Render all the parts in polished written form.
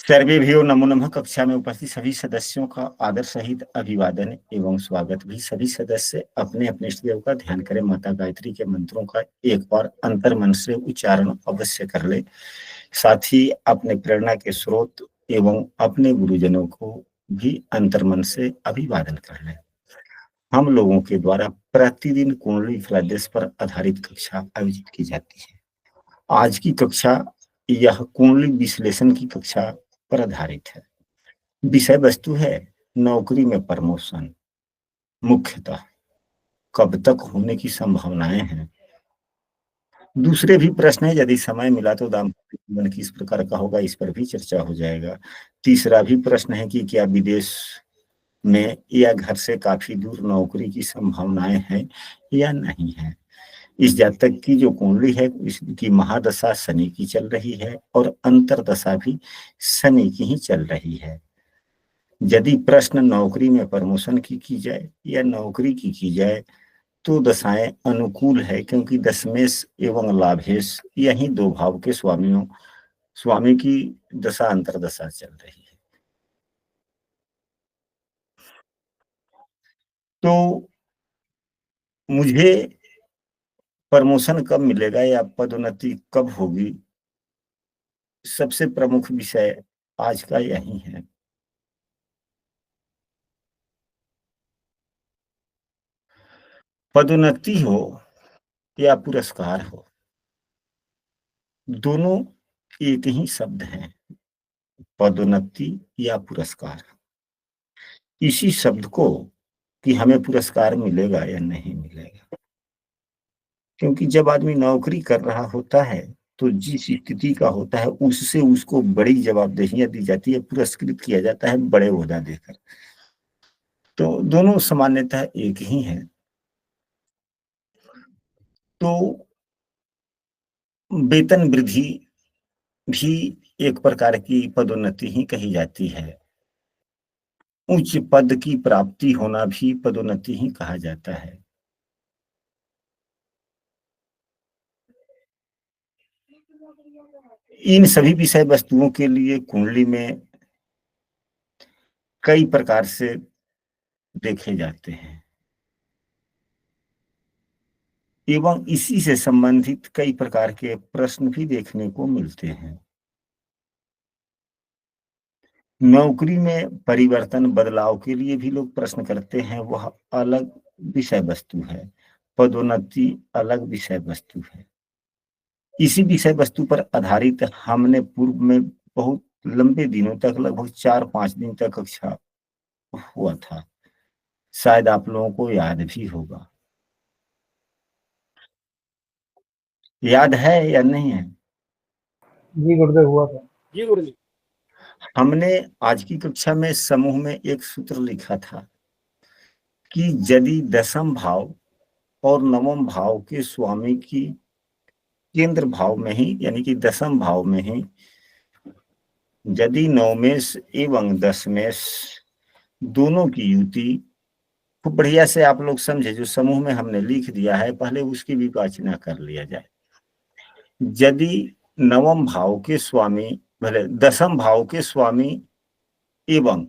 सर्वेभ्यो नमो नमः। कक्षा में उपस्थित सभी सदस्यों का आदर सहित अभिवादन एवं स्वागत भी। सभी सदस्य अपने अपने इष्ट देव का ध्यान करें। माता गायत्री के मंत्रों का एक बार अंतर मन से उच्चारण अवश्य कर ले। साथ ही अपने प्रेरणा के स्रोत एवं अपने गुरुजनों को भी अंतर मन से अभिवादन कर ले। हम लोगों के द्वारा प्रतिदिन कुंडली फलादेश पर आधारित कक्षा आयोजित की जाती है। आज की कक्षा यह कुंडली विश्लेषण की कक्षा पर आधारित है। विषय वस्तु है नौकरी में प्रमोशन। मुख्यतः कब तक होने की संभावनाएं हैं। दूसरे भी प्रश्न है, यदि समय मिला तो दाम्पत्य जीवन किस प्रकार का होगा, इस पर भी चर्चा हो जाएगा। तीसरा भी प्रश्न है कि क्या विदेश में या घर से काफी दूर नौकरी की संभावनाएं हैं या नहीं है। इस जातक की जो कुंडली है इसकी महादशा शनि की चल रही है और अंतरदशा भी शनि की ही चल रही है। यदि प्रश्न नौकरी में प्रमोशन की जाए या नौकरी की जाए तो दशाएं अनुकूल है, क्योंकि दशमेश एवं लाभेश यही दो भाव के स्वामी की दशा अंतरदशा चल रही है। तो मुझे प्रमोशन कब मिलेगा या पदोन्नति कब होगी, सबसे प्रमुख विषय आज का यही है। पदोन्नति हो या पुरस्कार हो, दोनों एक ही शब्द हैं, पदोन्नति या पुरस्कार। इसी शब्द को कि हमें पुरस्कार मिलेगा या नहीं मिलेगा, क्योंकि जब आदमी नौकरी कर रहा होता है तो जिस स्थिति का होता है उससे उसको बड़ी जवाबदेहियां दी जाती है, पुरस्कृत किया जाता है बड़े ओहदा देकर। तो दोनों सामान्यतः एक ही है। तो वेतन वृद्धि भी एक प्रकार की पदोन्नति ही कही जाती है। उच्च पद की प्राप्ति होना भी पदोन्नति ही कहा जाता है। इन सभी विषय वस्तुओं के लिए कुंडली में कई प्रकार से देखे जाते हैं एवं इसी से संबंधित कई प्रकार के प्रश्न भी देखने को मिलते हैं। नौकरी में परिवर्तन बदलाव के लिए भी लोग प्रश्न करते हैं, वह अलग विषय वस्तु है। पदोन्नति अलग विषय वस्तु है। इसी विषय वस्तु पर आधारित हमने पूर्व में बहुत लंबे दिनों तक, लगभग 4-5 दिन तक कक्षा हुआ था। शायद आप लोगों को याद भी होगा। याद है या नहीं है? जी गुरुदेव, हुआ था। जी गुरुजी। हमने आज की कक्षा में समूह में एक सूत्र लिखा था कि यदि दशम भाव और नवम भाव के स्वामी की केंद्र भाव में ही, यानी कि दशम भाव में ही यदि नवमेश एवं दशमेश दोनों की युति, खूब बढ़िया से आप लोग समझे, जो समूह में हमने लिख दिया है पहले उसकी विवेचना कर लिया जाए। यदि नवम भाव के स्वामी, भले दशम भाव के स्वामी एवं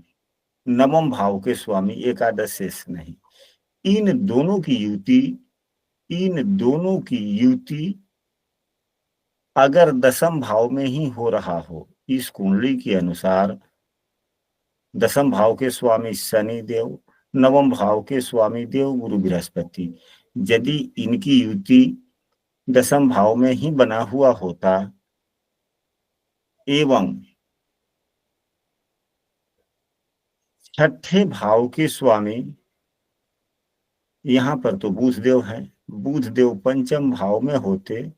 नवम भाव के स्वामी एकादश शेष नहीं, इन दोनों की युति अगर दशम भाव में ही हो रहा हो, इस कुंडली के अनुसार दशम भाव के स्वामी शनि देव, नवम भाव के स्वामी देव गुरु बृहस्पति, यदि इनकी युति दशम भाव में ही बना हुआ होता एवं छठे भाव के स्वामी, यहां पर तो बुध देव है, बुध देव पंचम भाव में होते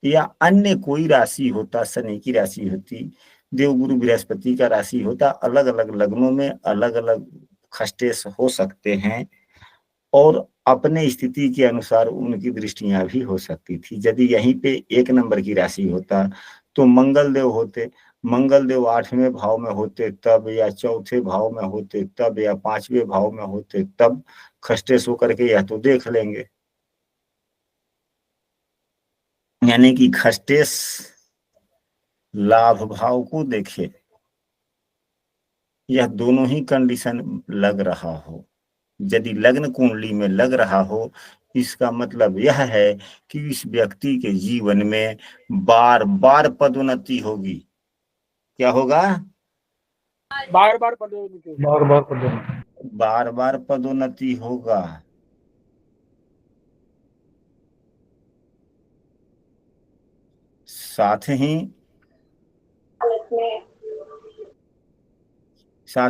या अन्य कोई राशि होता, शनि की राशि होती, देवगुरु बृहस्पति का राशि होता, अलग अलग लग्नों में अलग अलग खष्टेश हो सकते हैं और अपने स्थिति के अनुसार उनकी दृष्टियां भी हो सकती थी। यदि यहीं पे एक नंबर की राशि होता तो मंगल देव होते, मंगल देव 8वें भाव में होते तब, या चौथे भाव में होते तब, या 5वें भाव में होते तब खष्टेश होकर के यह तो देख लेंगे। यानी कि खष्टेश लाभ भाव को देखे यह दोनों ही कंडीशन लग रहा हो, यदि लग्न कुंडली में लग रहा हो, इसका मतलब यह है कि इस व्यक्ति के जीवन में बार बार पदोन्नति होगी। क्या होगा? बार बार पदोन्नति होगी। बार बार पदोन्नति। बार बार पदोन्नति होगा। साथ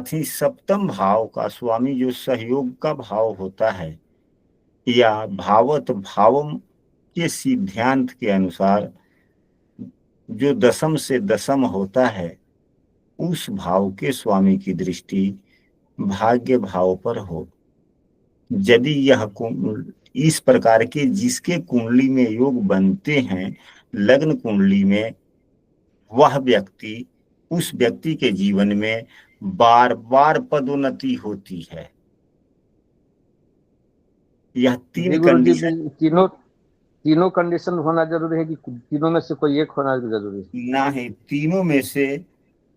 ही सप्तम भाव का स्वामी जो सहयोग का भाव होता है, या भावत भावम के सिद्धांत के अनुसार जो दशम से दशम होता है, उस भाव के स्वामी की दृष्टि भाग्य भाव पर हो। यदि यह इस प्रकार के जिसके कुंडली में योग बनते हैं लग्न कुंडली में, वह व्यक्ति, उस व्यक्ति के जीवन में बार बार पदोन्नति होती है। यह तीन कंडीशन, तीनों कंडीशन होना जरूरी है कि तीनों में से कोई एक होना जरूरी है? ना है, तीनों में से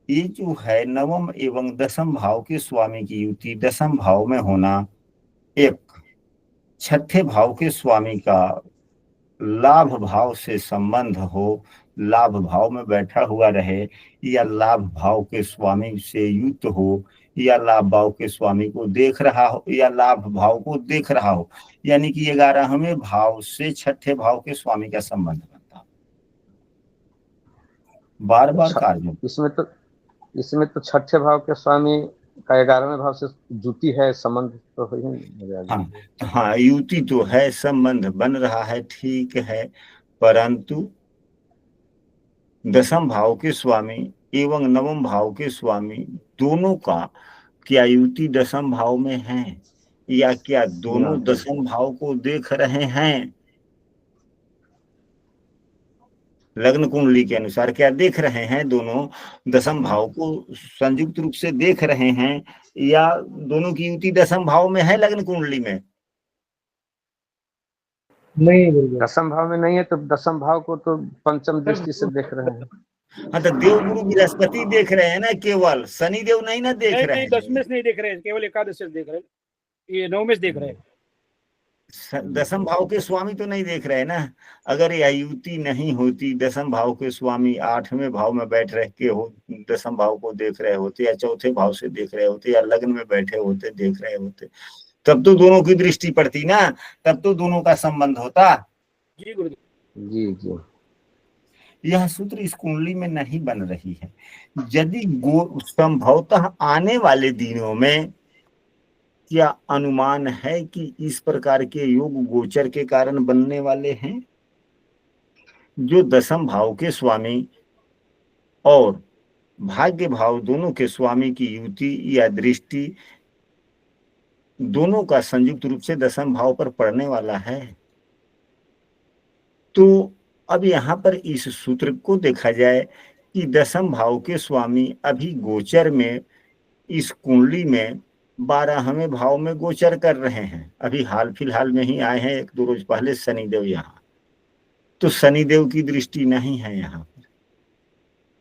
ये जो है नवम एवं दसम भाव के स्वामी की युति दसम भाव में होना, एक छठे भाव के स्वामी का लाभ भाव से संबंध हो, लाभ भाव में बैठा हुआ रहे, या लाभ भाव के स्वामी से युक्त हो, या लाभ भाव के स्वामी को देख रहा हो, या लाभ भाव को देख रहा हो, यानी कि 11वें भाव से छठे भाव के स्वामी का संबंध बनता। बार बार कार्य इसमें तो छठे भाव के स्वामी का 11वें भाव से युति है, संबंध तो हो ही। हाँ, युति तो है, संबंध बन रहा है, ठीक है, परंतु दसम भाव के स्वामी एवं नवम भाव के स्वामी दोनों का क्या युति दसम भाव में है, या क्या दोनों दसम भाव को देख रहे हैं? लग्न कुंडली के अनुसार क्या देख रहे हैं? दोनों दसम भाव को संयुक्त रूप से देख रहे हैं, या दोनों की युति दसम भाव में है लग्न कुंडली में? नहीं गुरुदेव, दसम भाव में नहीं है, तो दसम भाव को तो पंचम दृष्टि से देख रहे हैं। हाँ, तो देव गुरु बृहस्पति देख रहे हैं ना, केवल शनि देव नहीं ना देख रहे हैं। दशमें से नहीं देख रहे हैं, केवल एकादश से देख रहे हैं, ये नवमें से देख रहे हैं। दसम भाव के स्वामी तो नहीं देख रहे ना। अगर यह युति नहीं होती, दसम भाव के स्वामी 8वें भाव में बैठ रह के हो दसम भाव को देख रहे होते, या चौथे भाव से देख रहे होते, या लग्न में बैठे होते देख रहे होते, तब तो दोनों की दृष्टि पड़ती ना, तब तो दोनों का संबंध होता। जी गुरुदेव। जी। यह सूत्र इस कुंडली में नहीं बन रही है। यदि संभवतः आने वाले दिनों में क्या अनुमान है कि इस प्रकार के योग गोचर के कारण बनने वाले हैं? जो दसम भाव के स्वामी और भाग्य भाव दोनों के स्वामी की युति या दृष्टि दोनों का संयुक्त रूप से दसम भाव पर पड़ने वाला है। तो अब यहाँ पर इस सूत्र को देखा जाए कि दसम भाव के स्वामी अभी गोचर में इस कुंडली में 12वें भाव में गोचर कर रहे हैं। अभी हाल फिलहाल में ही आए हैं, 1-2 रोज पहले शनिदेव यहाँ, तो शनिदेव की दृष्टि नहीं है यहाँ पर,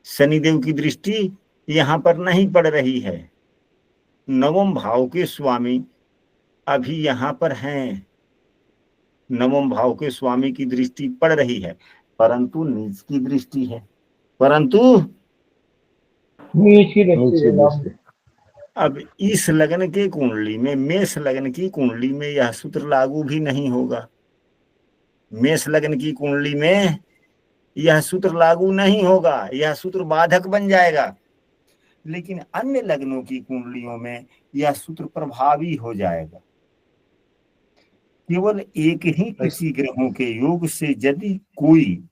शनिदेव की दृष्टि यहाँ पर नहीं पड़ रही है। नवम भाव के स्वामी अभी यहाँ पर हैं, नवम भाव के स्वामी की दृष्टि पड़ रही है, परंतु नीच की दृष्टि है, परंतु नीच की दृष्टि। अब इस लग्न के कुंडली में, मेष लग्न की कुंडली में यह सूत्र लागू भी नहीं होगा। मेष लग्न की कुंडली में यह सूत्र लागू नहीं होगा, यह सूत्र बाधक बन जाएगा। लेकिन अन्य लग्नों की कुंडलियों में यह सूत्र प्रभावी हो जाएगा। केवल एक ही किसी ग्रहों के योग से यदि कोई,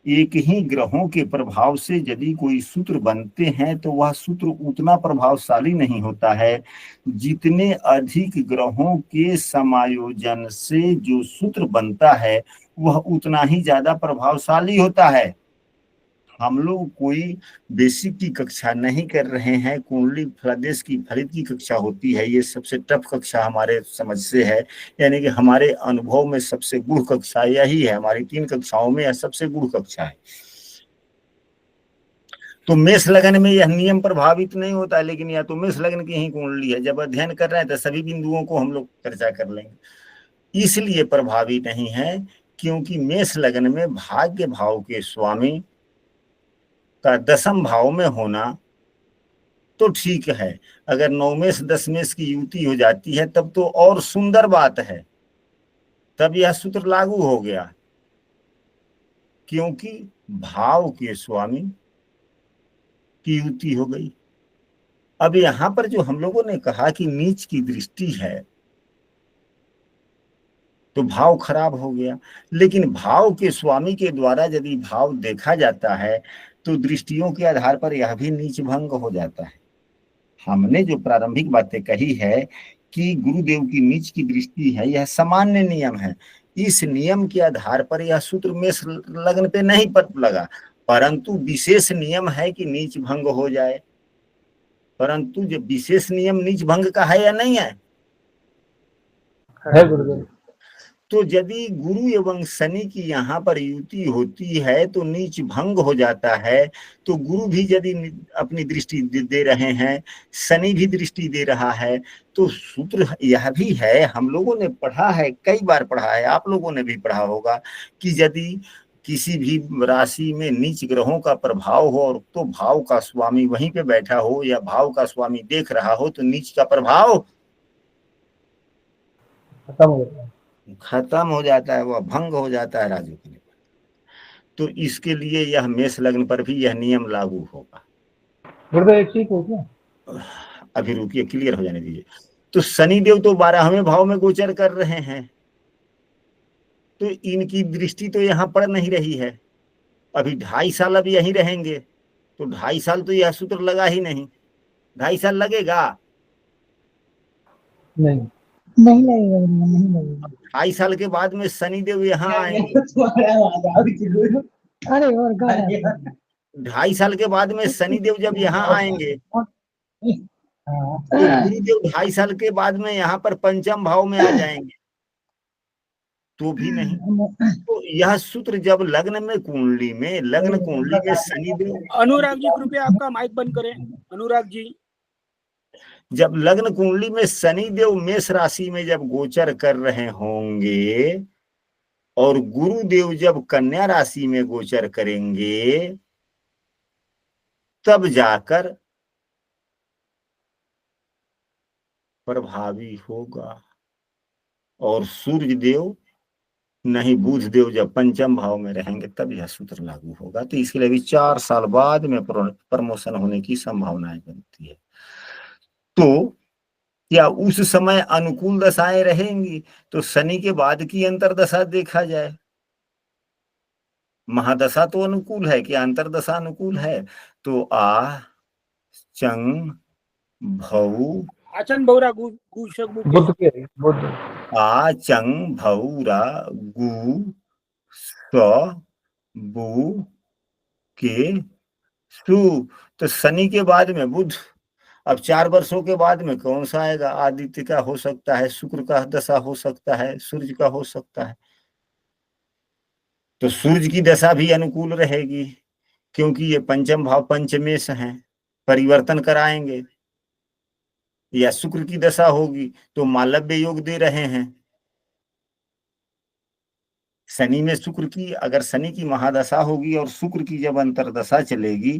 एक ही ग्रहों के प्रभाव से यदि कोई सूत्र बनते हैं, तो वह सूत्र उतना प्रभावशाली नहीं होता है जितने अधिक ग्रहों के समायोजन से जो सूत्र बनता है वह उतना ही ज्यादा प्रभावशाली होता है। हम लोग कोई बेसिक की कक्षा नहीं कर रहे हैं, कुंडली फलादेश की फलित की कक्षा होती है, ये सबसे टफ कक्षा हमारे समझ से है, यानी कि हमारे अनुभव में सबसे गूढ़ कक्षा यही है। हमारी 3 कक्षाओं में यह सबसे गूढ़ कक्षा है। तो मेष लग्न में यह नियम प्रभावित नहीं होता, लेकिन या तो मेष लग्न की ही कुंडली है, जब अध्ययन कर रहे हैं तो सभी बिंदुओं को हम लोग चर्चा कर लेंगे। इसलिए प्रभावी नहीं है क्योंकि मेष लग्न में भाग्य भाव के स्वामी का दशम भाव में होना तो ठीक है। अगर नौमेश दशमेश की युति हो जाती है तब तो और सुंदर बात है, तब यह सूत्र लागू हो गया, क्योंकि भाव के स्वामी की युति हो गई। अब यहां पर जो हम लोगों ने कहा कि नीच की दृष्टि है तो भाव खराब हो गया, लेकिन भाव के स्वामी के द्वारा यदि भाव देखा जाता है तो दृष्टियों के आधार पर यह भी नीच भंग हो जाता है। हमने जो प्रारंभिक बातें कही है कि गुरुदेव की नीच की दृष्टि है, यह सामान्य नियम है। इस नियम के आधार पर यह सूत्र मेष लग्न पे नहीं लगा, परंतु विशेष नियम है कि नीच भंग हो जाए। परंतु जो विशेष नियम नीच भंग का है या नहीं है? है गुरुदेव। तो यदि गुरु एवं शनि की यहाँ पर युति होती है तो नीच भंग हो जाता है। तो गुरु भी यदि अपनी दृष्टि दे रहे हैं, शनि भी दृष्टि दे रहा है, तो सूत्र यह भी है, हम लोगों ने पढ़ा है, कई बार पढ़ा है, आप लोगों ने भी पढ़ा होगा कि यदि किसी भी राशि में नीच ग्रहों का प्रभाव हो और तो भाव का स्वामी वहीं पे बैठा हो या भाव का स्वामी देख रहा हो तो नीच का प्रभाव खत्म हो जाता है, वह भंग हो जाता है राजू के लिए। तो इसके लिए यह मेष लग्न पर भी यह नियम लागू होगा। गुरुदेव एक चीज पूछूं? अभी रुकिए, क्लियर हो जाने दीजिए। तो शनिदेव तो 12वें भाव में गोचर कर रहे हैं, तो इनकी दृष्टि तो यहाँ पड़ नहीं रही है। अभी 2.5 साल अब यहीं रहेंगे, तो 2.5 साल तो यह सूत्र लगा ही नहीं। 2.5 साल लगेगा? नहीं नहीं लगेगा, नहीं लगेगा। 2.5 साल के बाद में शनिदेव यहाँ आएंगे। अरे और 2.5 साल के बाद में शनिदेव जब यहाँ आएंगे तो गुरुदेव 2.5 साल के बाद में यहाँ पर पंचम भाव में आ जाएंगे, तो भी नहीं। तो यह सूत्र जब लग्न कुंडली में शनिदेव, अनुराग जी कृपया आपका माइक बंद करें। अनुराग जी, जब लग्न कुंडली में शनिदेव मेष राशि में जब गोचर कर रहे होंगे और गुरुदेव जब कन्या राशि में गोचर करेंगे तब जाकर प्रभावी होगा। और सूर्य देव नहीं, बुध देव जब पंचम भाव में रहेंगे तब यह सूत्र लागू होगा। तो इसके लिए भी 4 साल बाद में प्रमोशन होने की संभावनाएं बनती है। तो क्या उस समय अनुकूल दशाएं रहेंगी? तो शनि के बाद की अंतरदशा देखा जाए। महादशा तो अनुकूल है, क्या अंतरदशा अनुकूल है? तो आ चंग भऊ आचन बहुरा बुद्ध आ चंग भऊरा गु स बु के सु। तो शनि के बाद में बुध। अब 4 वर्षों के बाद में कौन सा आएगा? आदित्य का हो सकता है, शुक्र का दशा हो सकता है, सूर्य का हो सकता है। तो सूर्य की दशा भी अनुकूल रहेगी क्योंकि ये पंचम भाव पंचमेश हैं, परिवर्तन कराएंगे। या शुक्र की दशा होगी तो मालव्य योग दे रहे हैं। शनि में शुक्र की, अगर शनि की महादशा होगी और शुक्र की जब अंतरदशा चलेगी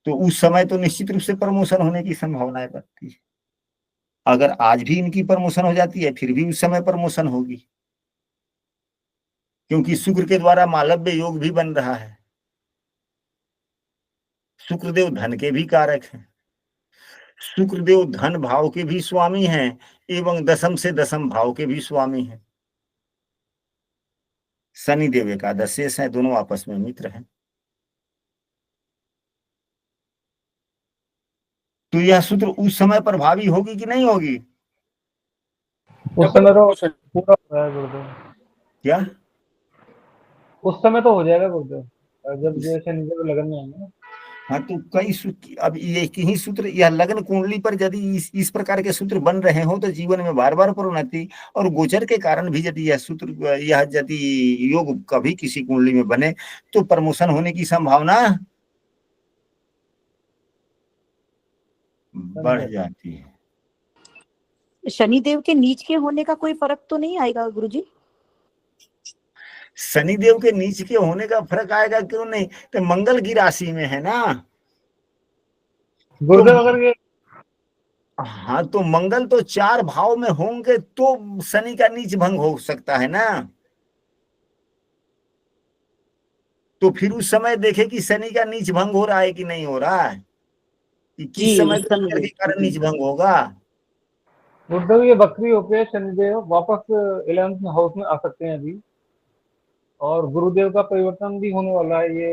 तो उस समय तो निश्चित रूप से प्रमोशन होने की संभावनाएं बनती है। अगर आज भी इनकी प्रमोशन हो जाती है फिर भी उस समय प्रमोशन होगी, क्योंकि शुक्र के द्वारा मालव्य योग भी बन रहा है। शुक्रदेव धन के भी कारक हैं, शुक्रदेव धन भाव के भी स्वामी हैं एवं दशम से दशम भाव के भी स्वामी हैं। शनिदेव एकादश शेष हैं, दोनों आपस में मित्र हैं। तो यह सूत्र उस समय प्रभावी होगी कि नहीं होगी? उस समय तो पूरा हो रहा है गुरुदेव। क्या उस समय तो हो जाएगा गुरुदेव, जब जैसे निजे लगन में आएंगे। हाँ, तो कई अब एक ही सूत्र, यह लग्न कुंडली पर यदि इस प्रकार के सूत्र बन रहे हो तो जीवन में बार बार प्रोन्नति और गोचर के कारण भी यदि यह सूत्र, यह यदि योग कभी किसी कुंडली में बने तो प्रमोशन होने की संभावना बढ़ जाती है। शनिदेव के नीच के होने का कोई फर्क तो नहीं आएगा गुरुजी? शनिदेव के नीच के होने का फर्क आएगा क्यों नहीं, तो मंगल की राशि में है ना। गुरुदेव अगर ये हाँ, तो मंगल तो 4 भाव में होंगे तो शनि का नीच भंग हो सकता है ना। तो फिर उस समय देखे कि शनि का नीच भंग हो रहा है कि नहीं हो रहा है, कि किस समय मंगल के कारण नीच भंग होगा। गुरुदेव ये वक्री होके शनिदेव वापस 11th हाउस में आ सकते हैं अभी, और गुरुदेव का परिवर्तन भी होने वाला है, ये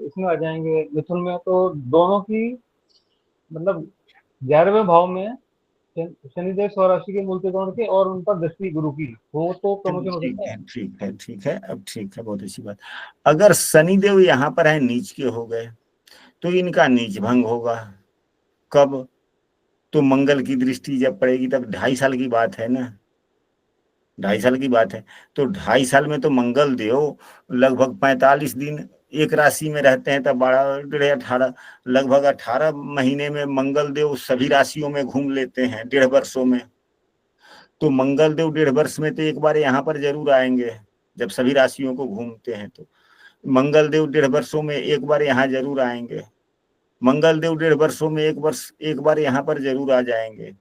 इसमें आ जाएंगे मिथुन में, तो दोनों की मतलब 11वें भाव में शनिदेव स्वराशि के मूल त्रिकोण के, और उन पर दृष्टि गुरु की हो तो प्रमोशन हो सकता है। ठीक है, ठीक है, अब ठीक है, बहुत अच्छी बात। अगर शनिदेव यहाँ पर है नीच के हो गए तो इनका नीच भंग होगा कब, तो मंगल की दृष्टि जब पड़ेगी तब 2.5 साल की बात है ना, 2.5 साल की बात है। तो 2.5 साल में तो मंगल देव लगभग 45 दिन एक राशि में रहते हैं, तब 12 डेढ़ 18 लगभग 18 महीने में मंगल देव सभी राशियों में घूम लेते हैं 1.5 वर्षों में। तो मंगल देव 1.5 वर्ष में तो एक बार यहाँ पर जरूर आएंगे, जब सभी राशियों को घूमते हैं तो मंगल देव 1.5 वर्षों में एक बार यहाँ जरूर आएंगे। मंगल देव 1.5 वर्षों में एक बार यहाँ पर जरूर आ जाएंगे।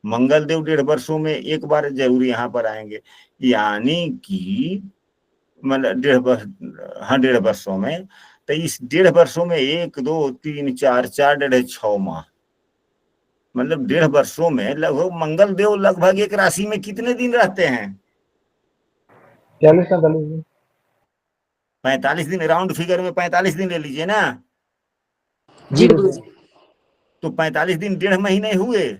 मंगल देव 1.5 वर्षों में एक बार जरूर यहाँ पर आएंगे, यानी कि मतलब 1.5 वर्ष, हाँ 1.5 वर्षों में। तो इस 1.5 वर्षों में 1 2 3 4 4 1.5 6 माह, मतलब 1.5 वर्षों में लगभग मंगल देव लगभग एक राशि में कितने दिन रहते हैं? 40-45 दिन। 45 दिन, राउंड फिगर में 45 दिन ले लीजिए ना। जी गुरुजी। तो 45 दिन 1.5 महीने हुए।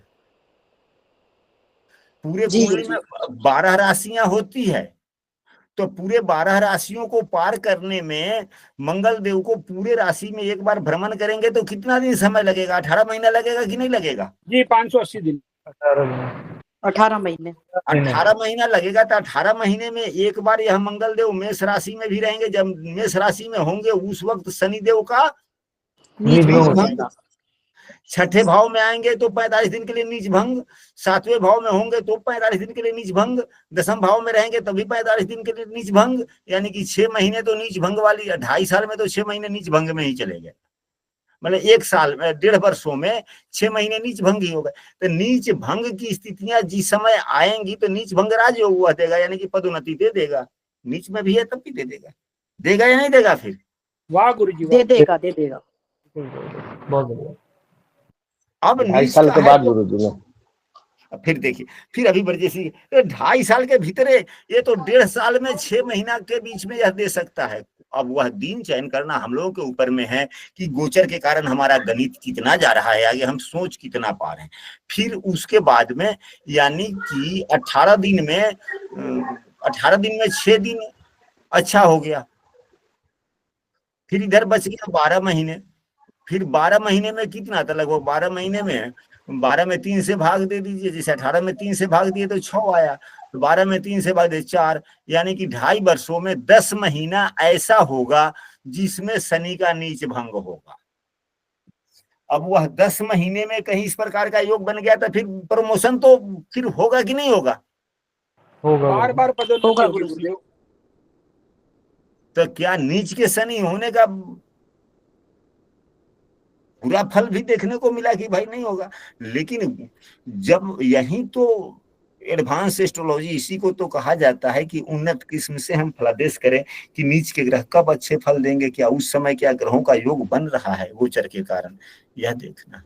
पूरे कुंडली में 12 राशियां होती है, तो पूरे 12 राशियों को पार करने में मंगल देव को पूरे राशि में एक बार भ्रमण करेंगे तो कितना दिन समय लगेगा? 18 महीना लगेगा कि नहीं लगेगा? जी 580 दिन। 18 महीने 18 महीना लगेगा। तो 18 महीने में एक बार यह मंगल देव मेष राशि में भी रहेंगे। जब मेष राशि में होंगे उस वक्त शनिदेव का नीच भंग होगा। 6ठे भाव में आएंगे तो 45 दिन के लिए नीच भंग, 7वें भाव में होंगे तो 45 दिन के लिए नीच भंग, 10वें भाव में रहेंगे तभी 45 दिन के लिए नीच भंग, यानी कि 6 महीने तो नीच भंग वाली, 2.5 साल में तो 6 महीने नीच भंग में ही चले गए। मतलब 1 साल में 1.5 वर्षों में 6 महीने नीच भंग ही हो गए। तो नीच भंग की स्थितियां जिस समय आएंगी तो नीच भंग राजयोग हुआ देगा, यानी कि पदोन्नति दे देगा। नीच में भी है तब भी दे देगा, देगा या नहीं देगा? फिर वाह गुरुजी, दे देगा, दे देगा। बहुत बढ़िया। अब 2.5 साल के बाद गुरुजी ने फिर देखिए, फिर अभी बरजेसी 2.5 साल के भीतर, ये तो 1.5 साल में 6 महीना के बीच में यह दे सकता है। अब वह दिन चयन करना हम लोगों के ऊपर में है कि गोचर के कारण हमारा गणित कितना जा रहा है आगे, हम सोच कितना पा रहे हैं। फिर उसके बाद में यानी कि 18 दिन में 6 दिन अच्छा हो गया, फिर इधर बच गया 12 महीने। फिर 12 महीने में कितना था? लगभग 12 महीने में 12 में 3 से भाग दे दीजिए, जैसे 18 में 3 से भाग दिए तो 6 आया, तो 12 में 3 से भाग दे 4, यानी कि 2.5 वर्षों में 10 महीना ऐसा होगा जिसमें शनि का नीच भंग होगा। अब वह 10 महीने में कहीं इस प्रकार का योग बन गया तो फिर प्रमोशन तो फिर होगा कि नहीं होगा? बार बार पदोन्नति होगी गुरुदेव। तो क्या नीच के शनि होने का बुरा फल भी देखने को मिला कि भाई नहीं होगा? लेकिन जब यही तो एडवांस एस्ट्रोलॉजी, इसी को तो कहा जाता है कि उन्नत किस्म से हम फलादेश करें कि नीच के ग्रह कब अच्छे फल देंगे, क्या उस समय क्या ग्रहों का योग बन रहा है गोचर के कारण, यह देखना।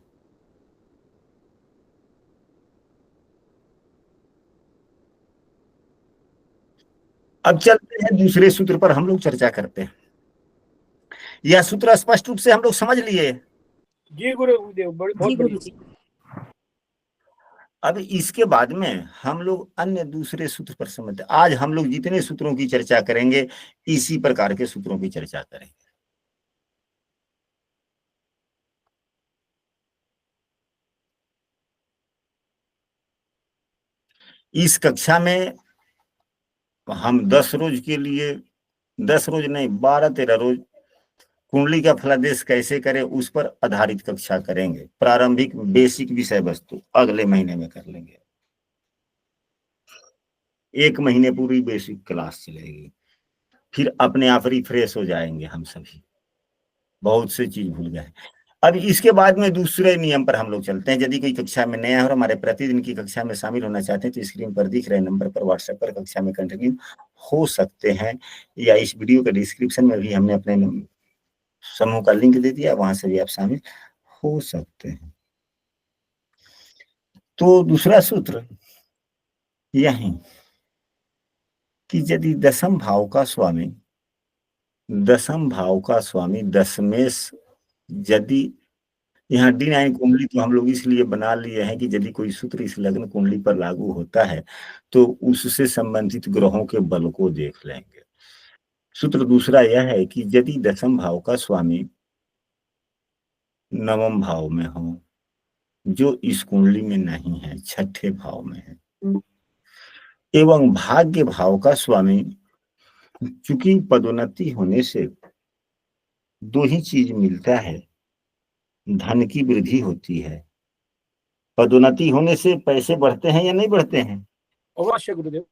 अब चलते हैं दूसरे सूत्र पर, हम लोग चर्चा करते हैं। यह सूत्र स्पष्ट रूप से हम लोग समझ लिए। जी गुरुदेव, बहुत बढ़िया। अब इसके बाद में हम लोग अन्य दूसरे सूत्र पर समझते। आज हम लोग जितने सूत्रों की चर्चा करेंगे इसी प्रकार के सूत्रों की चर्चा करेंगे। इस कक्षा में हम 10 रोज के लिए, 10 रोज नहीं 12-13 रोज कुंडली का फलादेश कैसे करें उस पर आधारित कक्षा करेंगे। प्रारंभिक बेसिक विषय वस्तु अगले महीने में कर लेंगे। 1 महीने पूरी बेसिक क्लास चलेगी, फिर अपने आप रिफ्रेश हो जाएंगे हम सभी, बहुत से चीज भूल गए। अब इसके बाद में दूसरे नियम पर हम लोग चलते हैं। यदि कोई कक्षा में नया है और हमारे प्रतिदिन की कक्षा में शामिल होना चाहते हैं तो स्क्रीन पर दिख रहे नंबर पर व्हाट्सएप पर कक्षा में कंटिन्यू हो सकते हैं, या इस वीडियो के डिस्क्रिप्शन में भी हमने अपने समूह का लिंक दे दिया, वहां से भी आप शामिल हो सकते हैं। तो दूसरा सूत्र यही कि यदि दशम भाव का स्वामी दशमेश, यदि यहाँ D9 कुंडली तो हम लोग इसलिए बना लिए हैं कि यदि कोई सूत्र इस लग्न कुंडली पर लागू होता है तो उससे संबंधित ग्रहों के बल को देख लेंगे। सूत्र दूसरा यह है कि यदि दशम भाव का स्वामी नवम भाव में हो, जो इस कुंडली में नहीं है, छठे भाव में है, एवं भाग्य भाव का स्वामी, चूंकि पदोन्नति होने से 2 ही चीज मिलता है, धन की वृद्धि होती है। पदोन्नति होने से पैसे बढ़ते हैं या नहीं बढ़ते हैं? अवश्य गुरुदेव।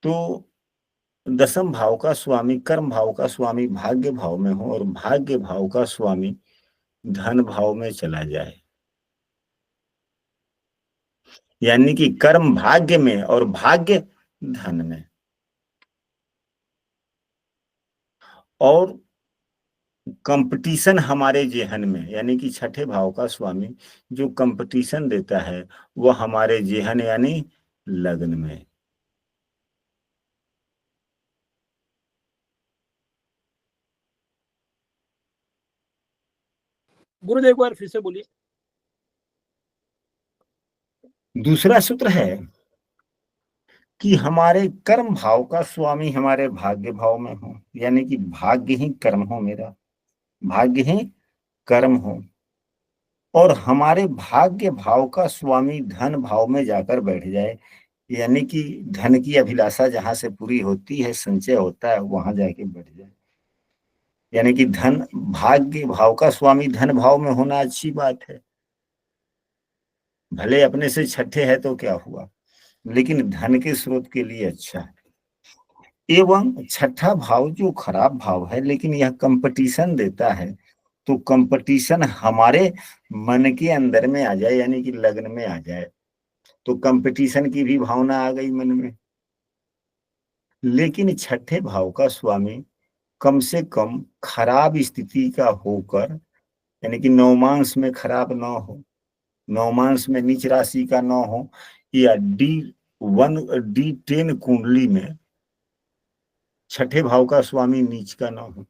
तो दशम भाव का स्वामी, कर्म भाव का स्वामी भाग्य भाव में हो और भाग्य भाव का स्वामी धन भाव में चला जाए, यानी कि कर्म भाग्य में और भाग्य धन में, और कंपटीशन हमारे जेहन में, यानी कि छठे भाव का स्वामी जो कंपटीशन देता है वह हमारे जेहन यानी लग्न में। गुरुदेव को फिर से बोलिए। दूसरा सूत्र है कि हमारे कर्म भाव का स्वामी हमारे भाग्य भाव में हो, यानी कि भाग्य ही कर्म हो, मेरा भाग्य ही कर्म हो, और हमारे भाग्य भाव का स्वामी धन भाव में जाकर बैठ जाए, यानी कि धन की अभिलाषा जहां से पूरी होती है, संचय होता है, वहां जाके बैठ जाए। यानी कि धन, भाग्य भाव का स्वामी धन भाव में होना अच्छी बात है, भले अपने से छठे है तो क्या हुआ, लेकिन धन के स्रोत के लिए अच्छा है। एवं छठा भाव जो खराब भाव है, लेकिन यह कंपटीशन देता है, तो कंपटीशन हमारे मन के अंदर में आ जाए, यानी कि लग्न में आ जाए, तो कंपटीशन की भी भावना आ गई मन में। लेकिन छठे भाव का स्वामी कम से कम खराब स्थिति का होकर, यानी कि नवमांश में खराब ना हो, नवमांश में नीच राशि का ना हो, या D1 D10 कुंडली में छठे भाव का स्वामी नीच का ना हो,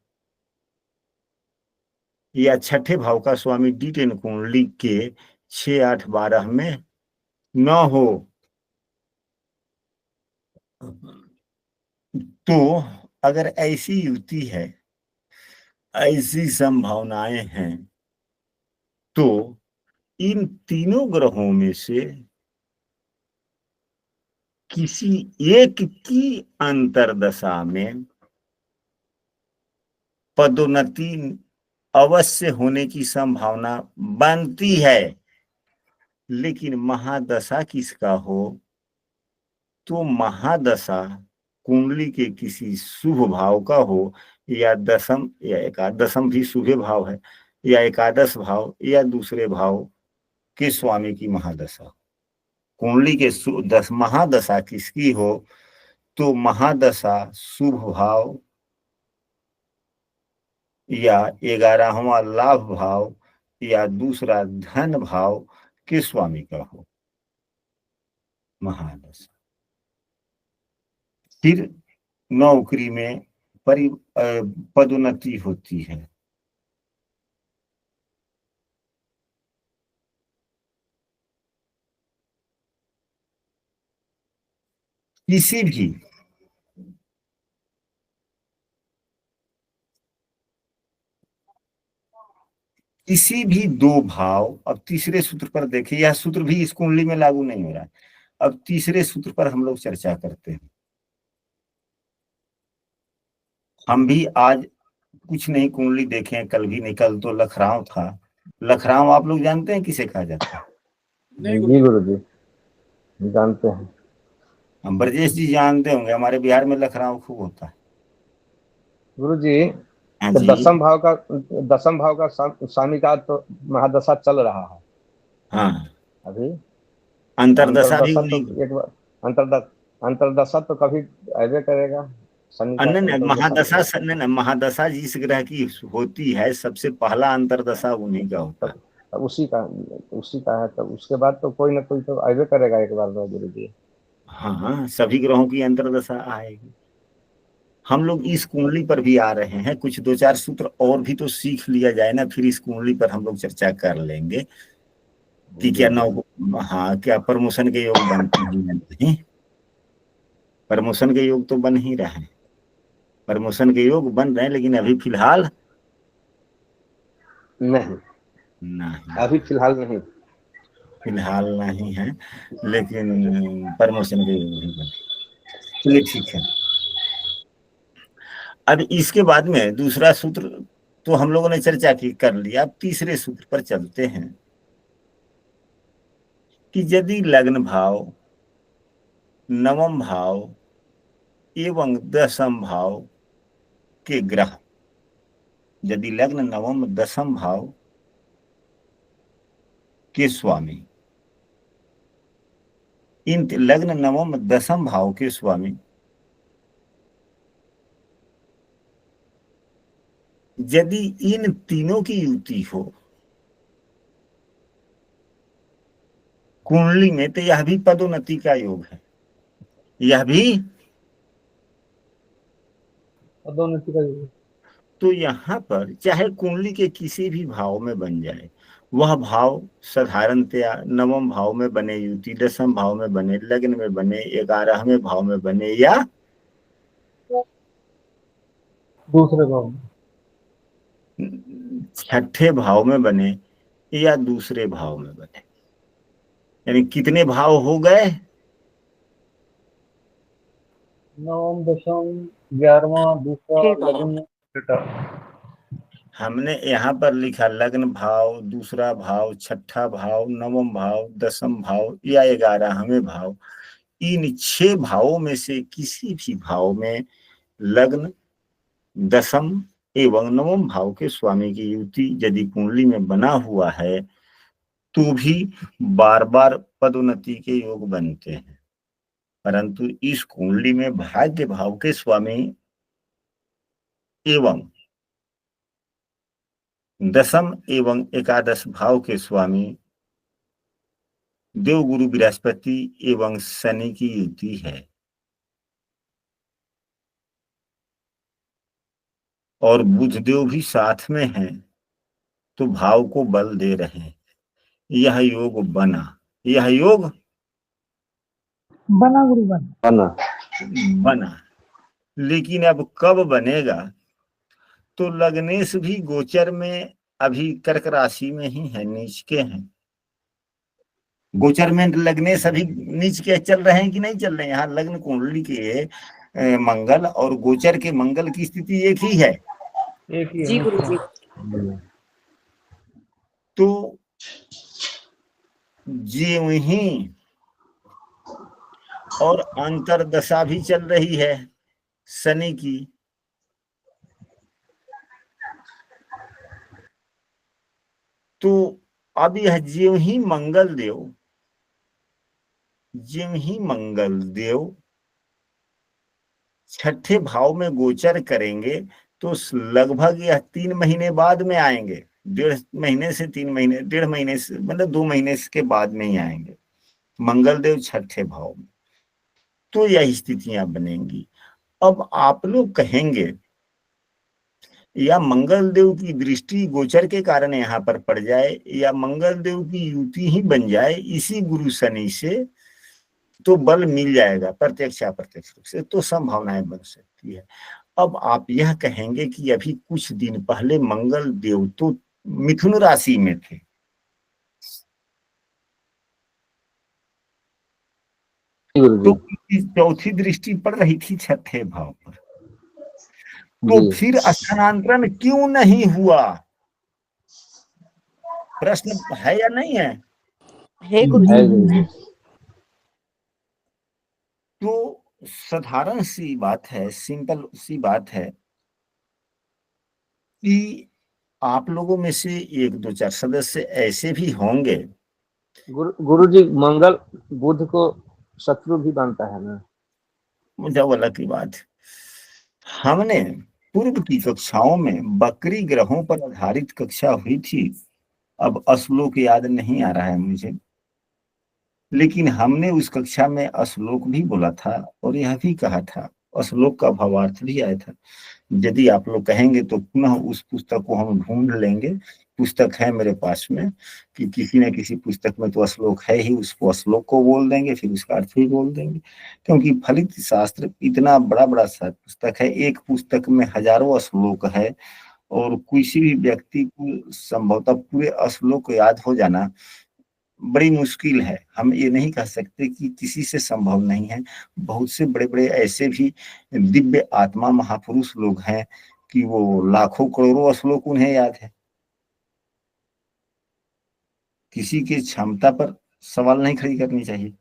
या छठे भाव का स्वामी D10 कुंडली के 6, 8, 12 में न हो। तो अगर ऐसी युति है, ऐसी संभावनाएं हैं, तो इन तीनों ग्रहों में से किसी एक की अंतर्दशा में पदोन्नति अवश्य होने की संभावना बनती है। लेकिन महादशा किसका हो, तो महादशा कुंडली के किसी शुभ भाव का हो, या दशम या एकादशम भी शुभ भाव है, या एकादश भाव या दूसरे भाव के स्वामी की महादशा। कुंडली के महादशा किसकी हो, तो महादशा शुभ भाव या 11वां लाभ भाव या दूसरा धन भाव के स्वामी का हो महादशा। फिर नौकरी में पदोन्नति होती है। किसी भी 2 भाव, अब तीसरे सूत्र पर देखिए, यह सूत्र भी इस कुंडली में लागू नहीं हो रहा है, अब तीसरे सूत्र पर हम लोग चर्चा करते हैं। हम भी आज कुछ नहीं, कुंडली देखें, कल भी नहीं, कल तो लखराव था। लखराव आप लोग जानते हैं किसे कहा जाता है? नहीं जी गुरु जी, जानते हैं। हम ब्रजेश जी जानते होंगे, हमारे बिहार में लखराव खूब होता है। गुरु जी, हाँ तो जी। दसम भाव का स्वामी का तो महादशा चल रहा है हाँ, अभी। अंतरदशा भी अंतरदशा तो उन्हीं। एक बार, अंतरदशा तो कभी आबे करेगा, शनि का अन्य अंतरदशा तो। महादशा, नहीं, महादशा जिस ग्रह की होती है सबसे पहला अंतरदशा उन्हीं का होता है। तब तब उसी का है, तब उसके बाद तो कोई ना कोई तो आबे करेगा एक बार में गुरु जी। हाँ, सभी ग्रहों की अंतरदशा आएगी। हम लोग इस कुंडली पर भी आ रहे हैं, कुछ दो चार सूत्र और भी तो सीख लिया जाए ना, फिर इस कुंडली पर हम लोग चर्चा कर लेंगे कि क्या नौ, हाँ, क्या प्रमोशन के योग बनते हैं या नहीं। प्रमोशन के योग तो बन ही रहे हैं, प्रमोशन के योग बन रहे हैं, लेकिन अभी फिलहाल नहीं, नहीं, अभी फिलहाल नहीं। फिलहाल नहीं है, लेकिन प्रमोशन के योग भी बने। चलिए ठीक है। अब इसके बाद में दूसरा सूत्र तो हम लोगों ने चर्चा की कर लिया, अब तीसरे सूत्र पर चलते हैं कि यदि लग्न भाव, नवम भाव एवं दसम भाव के ग्रह, यदि लग्न नवम दसम भाव के स्वामी, इन लग्न नवम दसम भाव के स्वामी यदि इन तीनों की युति हो कुंडली में, तो यह भी पदोन्नति का योग है, यह भी। पदोन्नति का योग। तो यहाँ पर चाहे कुंडली के किसी भी भाव में बन जाए, वह भाव साधारणतया नवम भाव में बने युति, दसम भाव में बने, लग्न में बने, 11वें भाव में बने, या दूसरे भाव में, छठे भाव में बने, या दूसरे भाव में बने। यानी कितने भाव हो गए? नवम, दशम, 11वां, दूसरा, छह भाव। लग्न, छठा। हमने यहाँ पर लिखा लग्न भाव, दूसरा भाव, छठा भाव, नवम भाव, दसम भाव या 11वें भाव। इन 6 भावों में से किसी भी भाव में लग्न, दसम एवं नवम भाव के स्वामी की युति यदि कुंडली में बना हुआ है तो भी बार बार पदोन्नति के योग बनते हैं। परंतु इस कुंडली में भाग्य भाव के स्वामी एवं दसम एवं एकादश भाव के स्वामी देवगुरु बृहस्पति एवं शनि की युति है, और बुधदेव भी साथ में हैं, तो भाव को बल दे रहे हैं। यह योग बना, यह योग बना गुरु बना। बना। लेकिन अब कब बनेगा? तो लग्नेश भी गोचर में अभी कर्क राशि में ही है, नीच के हैं। गोचर में लग्नेश अभी नीच के चल रहे हैं कि नहीं चल रहे हैं? यहाँ लग्न कुंडली के मंगल और गोचर के मंगल की स्थिति एक ही है। एक ही जी है। गुरु जी। तो जीव ही और अंतरदशा भी चल रही है शनि की, तो अब यह ज्यों ही मंगल देव छठे भाव में गोचर करेंगे, तो लगभग यह 3 महीने बाद में आएंगे, 1.5 महीने से 3 महीने, 1.5 महीने से मतलब 2 महीने के बाद में ही आएंगे मंगल देव छठे भाव में। तो यह स्थितियां बनेंगी। अब आप लोग कहेंगे या मंगल देव की दृष्टि गोचर के कारण यहाँ पर पड़ जाए, या मंगल देव की युति ही बन जाए इसी गुरु शनि से, तो बल मिल जाएगा प्रत्यक्ष अप्रत्यक्ष रूप से, तो संभावनाएं बन सकती है। अब आप यह कहेंगे कि अभी कुछ दिन पहले मंगल देव तो मिथुन राशि में थे, तो चौथी दृष्टि पड़ रही थी छठे भाव पर, तो जी फिर स्थानांतरण क्यों नहीं हुआ? प्रश्न है या नहीं है? है गुरुजी। है गुरुजी। तो साधारण सी बात है, सिंपल सी बात है कि आप लोगों में से 1 2 4 सदस्य ऐसे भी होंगे। गुरुजी मंगल बुध को शत्रु भी बनता है ना। मुझे वाला की बात, हमने पूर्व की कक्षाओं में बकरी ग्रहों पर आधारित कक्षा हुई थी। अब श्लोक याद नहीं आ रहा है मुझे, लेकिन हमने उस कक्षा में श्लोक भी बोला था और यह भी कहा था, श्लोक का भावार्थ भी आया था। यदि आप लोग कहेंगे तो पुनः उस पुस्तक को हम ढूंढ लेंगे। पुस्तक है मेरे पास में कि किसी न किसी पुस्तक में तो श्लोक है ही, उसको श्लोक को बोल देंगे, फिर उसका अर्थ भी बोल देंगे। क्योंकि फलित शास्त्र इतना बड़ा बड़ा पुस्तक है, एक पुस्तक में हजारों श्लोक है और किसी भी व्यक्ति को संभवतः पूरे श्लोक याद हो जाना बड़ी मुश्किल है। हम ये नहीं कह सकते कि किसी से संभव नहीं है। बहुत से बड़े बड़े ऐसे भी दिव्य आत्मा महापुरुष लोग हैं कि वो लाखों करोड़ों श्लोक उन्हें याद है। किसी की क्षमता पर सवाल नहीं खड़ी करनी चाहिए,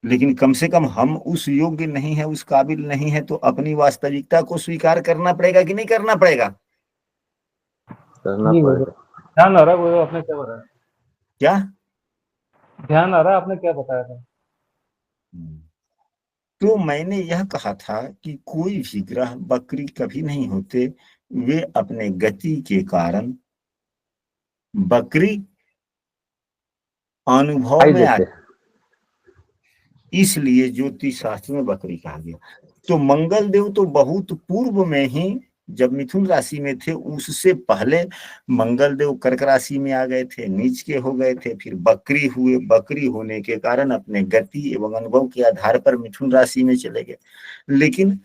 लेकिन कम से कम हम उस योग्य नहीं है, उस काबिल नहीं है, तो अपनी वास्तविकता को स्वीकार करना पड़ेगा कि नहीं करना पड़ेगा? करना जी पड़ेगा। ध्यान आ रहा है गुरु, आपने क्या बताया? क्या ध्यान आ रहा है, आपने क्या बताया था? तो मैंने यह कहा था कि कोई भी ग्रह बकरी कभी नहीं होते, वे अपने गति के कारण बकरी अनुभव दिखाई में आ, देते हैं। इसलिए ज्योतिष शास्त्र में बकरी कहा गया। तो मंगल देव तो बहुत पूर्व में ही जब मिथुन राशि में थे, उससे पहले मंगल देव कर्क राशि में आ गए थे, नीच के हो गए थे, फिर बकरी हुए। बकरी होने के कारण अपने गति एवं अनुभव के आधार पर मिथुन राशि में चले गए। लेकिन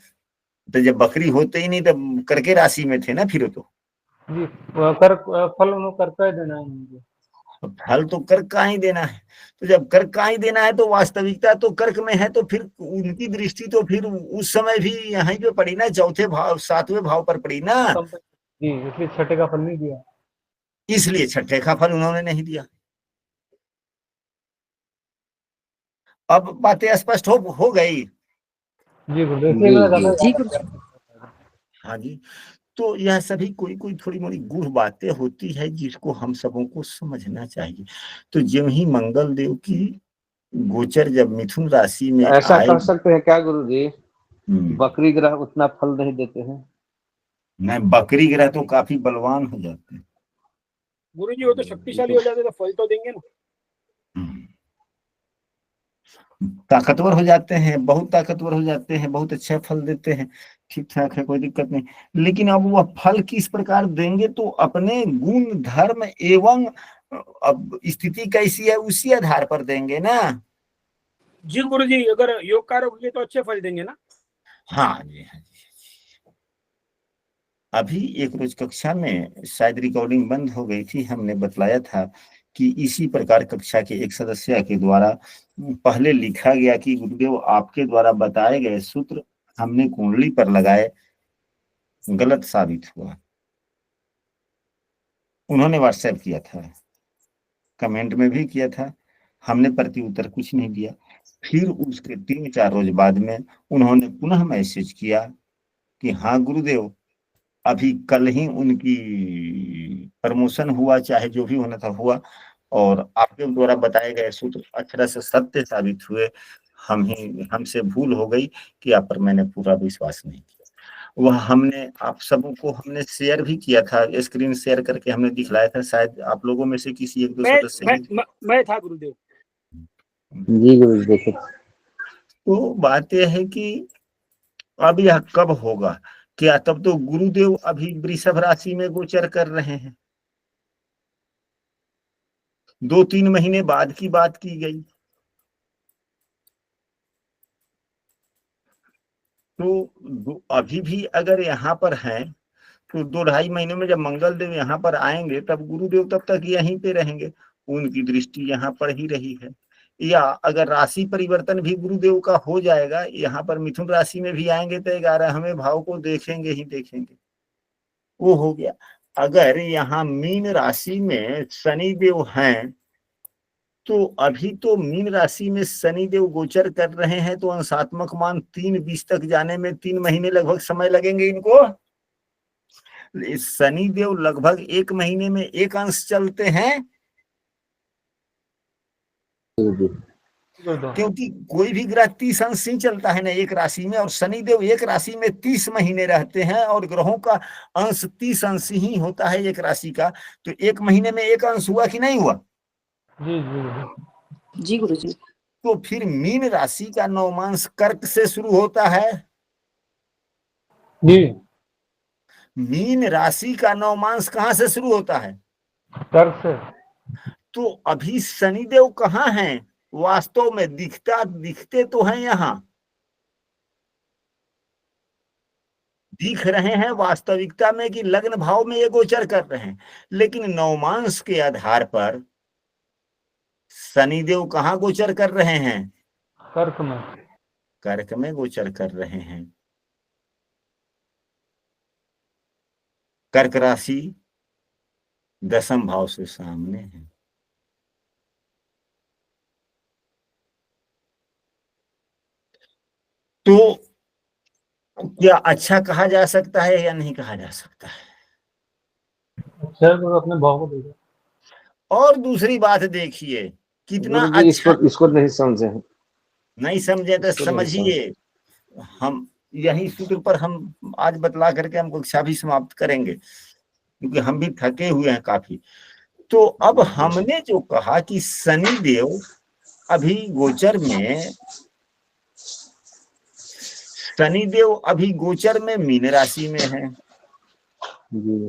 तो जब बकरी होते ही नहीं तब कर्क राशि में थे ना फिर तो। जी कर फल उन्होंने करता ही देना है मुझे। फल तो कर्क का ही देना है। तो जब कर्क का ही देना है तो वास्तविकता तो कर्क में है, तो फिर उनकी दृष्टि तो फिर उस समय भी यहीं पे पड़ी ना, चौथे भाव 7वें भाव पर पड़ी ना। जी इसलिए छठे का फल नहीं दिया। इसलिए छठे का फल उन्होंने नहीं दिया। अब बातें स्पष्ट हो गई। जी गुरु, इसलिए जी मैंने जी। जी ज्यादा गुरुजी। हाँ जी। तो यह सभी कोई कोई थोड़ी मोड़ी गूढ़ बातें होती है जिसको हम सबों को समझना चाहिए। तो जब ही मंगल देव की गोचर जब मिथुन राशि में ऐसा आए, कह सकते हैं क्या गुरु जी, बकरी ग्रह उतना फल नहीं देते हैं? नहीं, बकरी ग्रह तो काफी बलवान हो जाते हैं। गुरु जी वो तो शक्तिशाली हो जाते तो फल तो देंगे ना। ताकतवर हो जाते हैं, बहुत ताकतवर हो जाते हैं, बहुत अच्छा फल देते हैं, ठीक ठाक है, कोई दिक्कत नहीं। लेकिन अब वह फल किस प्रकार देंगे तो अपने गुण धर्म एवं अब स्थिति कैसी है उसी आधार पर देंगे ना। जी गुरु जी, अगर योग कारक होंगे तो अच्छे फल देंगे ना। हाँ जी, हाँ जी। अभी एक रोज कक्षा में शायद रिकॉर्डिंग बंद हो गई थी, हमने बतलाया था कि इसी प्रकार कक्षा के एक सदस्य के द्वारा पहले लिखा गया कि गुरुदेव आपके द्वारा बताए गए सूत्र हमने कुंडली पर लगाए, गलत साबित हुआ। उन्होंने व्हाट्सएप किया था, कमेंट में भी किया था, हमने प्रति उत्तर कुछ नहीं दिया। फिर उसके 3 4 रोज बाद में उन्होंने पुनः मैसेज किया कि हाँ गुरुदेव, अभी कल ही उनकी प्रमोशन हुआ, चाहे जो भी होना था हुआ, और आपके द्वारा बताए गए सूत्र अक्षर से सत्य साबित हुए। हमसे भूल हो गई कि आप पर मैंने पूरा विश्वास नहीं किया। वह हमने आप सबों को हमने शेयर भी किया था, स्क्रीन शेयर करके हमने दिखलाया था, शायद आप लोगों में से किसी 1 2 मैं सदस्य मैं ही। मैं था गुरुदेव। जी गुरु जी देखे। तो बात यह है कि अब यह कब होगा? क्या तब तो गुरुदेव अभी वृषभ राशि में गोचर कर रहे हैं, 2 3 महीने बाद की बात की गई। तो अभी भी अगर यहाँ पर हैं तो 2 2.5 महीने में जब मंगल देव यहाँ पर आएंगे तब गुरुदेव तब तक यहीं पे रहेंगे, उनकी दृष्टि यहाँ पर ही रही है। या अगर राशि परिवर्तन भी गुरुदेव का हो जाएगा, यहाँ पर मिथुन राशि में भी आएंगे तो 11वें भाव को देखेंगे ही देखेंगे, वो हो गया। अगर यहाँ मीन राशि में शनि देव हैं, तो अभी तो मीन राशि में शनि देव गोचर कर रहे हैं, तो अंशात्मक मान 3:20 तक जाने में 3 महीने लगभग समय लगेंगे इनको। शनि देव लगभग 1 महीने में 1 अंश चलते हैं, क्योंकि कोई भी ग्रह 30 अंश ही चलता है ना एक राशि में, और शनि देव एक राशि में 30 महीने रहते हैं, और ग्रहों का अंश 30 अंश ही होता है एक राशि का, तो 1 महीने में 1 अंश हुआ कि नहीं हुआ? जी जी जी गुरुजी। तो फिर मीन राशि का नवमांश कर्क से शुरू होता है। जी। मीन राशि का नवमांश कहां से शुरू होता है? कर्क से। तो अभी शनिदेव कहाँ हैं? वास्तव में दिखते तो हैं, यहाँ दिख रहे हैं वास्तविकता में कि लग्न भाव में ये गोचर कर रहे हैं, लेकिन नवमांश के आधार पर शनिदेव कहाँ गोचर कर रहे हैं? कर्क में। कर्क में गोचर कर रहे हैं। कर्क राशि 10वें भाव से सामने है। तो क्या अच्छा कहा जा सकता है या नहीं कहा जा सकता है? अच्छा, तो अपने भाव को देखो। और दूसरी बात देखिए, कितना गुरुजी अच्छा। इसको नहीं समझे हैं। नहीं समझे तो इसको नहीं समझिए, हम यही सूत्र पर हम आज बतला करके हम कक्षा भी समाप्त करेंगे, क्योंकि हम भी थके हुए हैं काफी। तो अब हमने जो कहा कि शनि देव अभी गोचर में, शनि देव अभी गोचर में मीन राशि में है, जी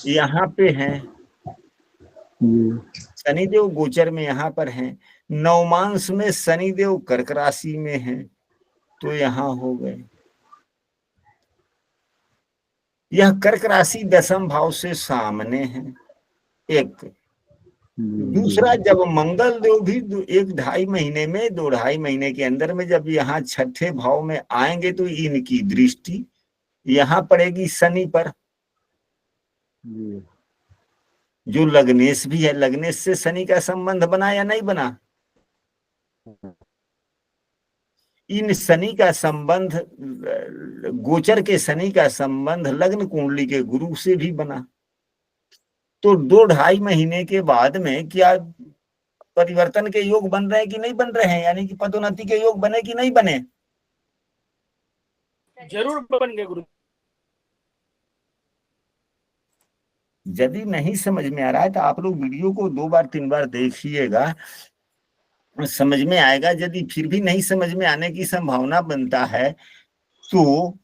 यहाँ पे हैं जी शनिदेव गोचर में, यहाँ पर हैं। नवमांश में शनिदेव कर्क राशि में हैं, तो यहाँ हो गए। यह कर्क राशि 10वें भाव से सामने है, एक। दूसरा, जब मंगल देव भी 1-2.5 महीने में, 2-2.5 महीने के अंदर में जब यहाँ 6ठे भाव में आएंगे, तो इनकी दृष्टि यहाँ पड़ेगी शनि पर, जो लग्नेश भी है। लग्नेश से शनि का संबंध बना या नहीं बना? इन शनि का संबंध, गोचर के शनि का संबंध लग्न कुंडली के गुरु से भी बना। तो 2-2.5 महीने के बाद में क्या परिवर्तन के योग बन रहे हैं कि नहीं बन रहे हैं? यानी कि पदोन्नति के योग बने कि नहीं बने? जरूर बन गए गुरु। यदि नहीं समझ में आ रहा है तो आप लोग वीडियो को 2 बार 3 बार देखिएगा, समझ में आएगा। यदि फिर भी नहीं समझ में आने की संभावना बनता है, तो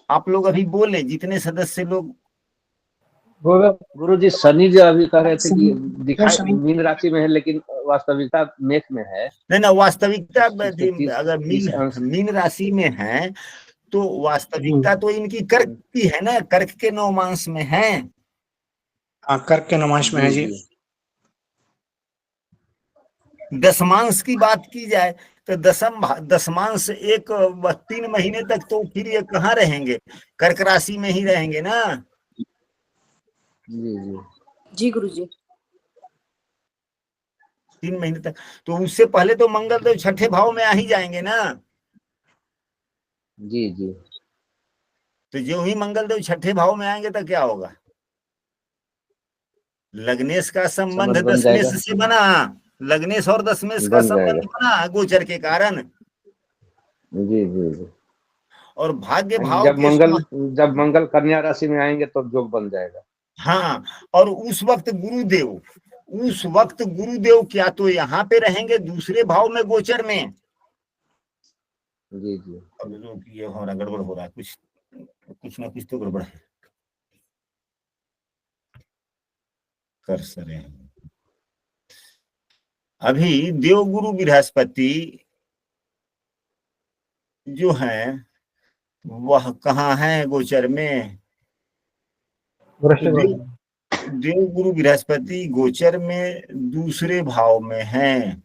आप लोग अभी बोले, जितने सदस्य लोग। गुरुजी, शनि जो अभी कह रहे थे कि दिखाई मीन राशि में है, लेकिन वास्तविकता मेष में है। नहीं ना, वास्तविकता अगर मीन राशि में है, तो वास्तविकता तो इनकी कर्क की है ना, कर्क के नवमांश में है। हाँ, कर्क के नवमांश में है जी। दशमांश की बात की जाए तो दशमांश 3 महीने तक तो फिर ये कहाँ रहेंगे? कर्क राशि में ही रहेंगे ना। जी गुरुजी। 3 महीने तक, तो उससे पहले तो मंगल देव 6ठे भाव में आ ही जाएंगे ना। जी जी। तो जो ही मंगल देव 6ठे भाव में आएंगे तो क्या होगा? लग्नेश का संबंध दशमेश से बना, लग्नेश और दशमेश का संबंध बना गोचर के कारण। जी जी जी। और भाग्य भाव जब मंगल कन्या राशि में आएंगे तो योग बन जाएगा। हाँ, और उस वक्त गुरुदेव क्या तो यहाँ पे रहेंगे दूसरे भाव में गोचर में। जी जी। अब ये हो रहा, गड़बड़ हो रहा है, कुछ ना कुछ तो गड़बड़ है। कर सरे अभी देवगुरु बृहस्पति जो है वह कहाँ है गोचर में? देवगुरु बृहस्पति गोचर में दूसरे भाव में है,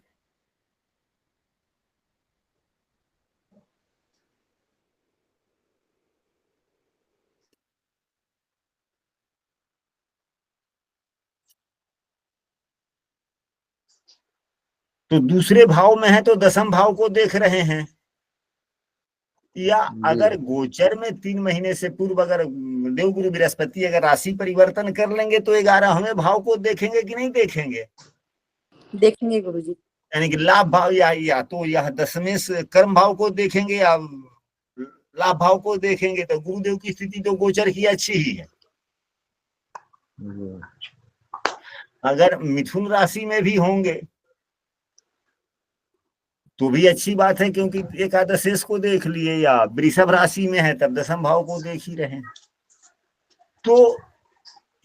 तो दूसरे भाव में है तो दसम भाव को देख रहे हैं, या अगर गोचर में 3 महीने से पूर्व अगर देवगुरु बृहस्पति अगर राशि परिवर्तन कर लेंगे तो 11वें भाव को देखेंगे कि नहीं देखेंगे? देखेंगे गुरुजी। यानी कि लाभ भाव या तो यह 10वें कर्म भाव को देखेंगे या लाभ भाव को देखेंगे। तो गुरुदेव की स्थिति तो गोचर की अच्छी ही है। अगर मिथुन राशि में भी होंगे तो भी अच्छी बात है, क्योंकि एकादशेष को देख लिए, या वृषभ राशि में है तब दसम भाव को देख ही रहे हैं। तो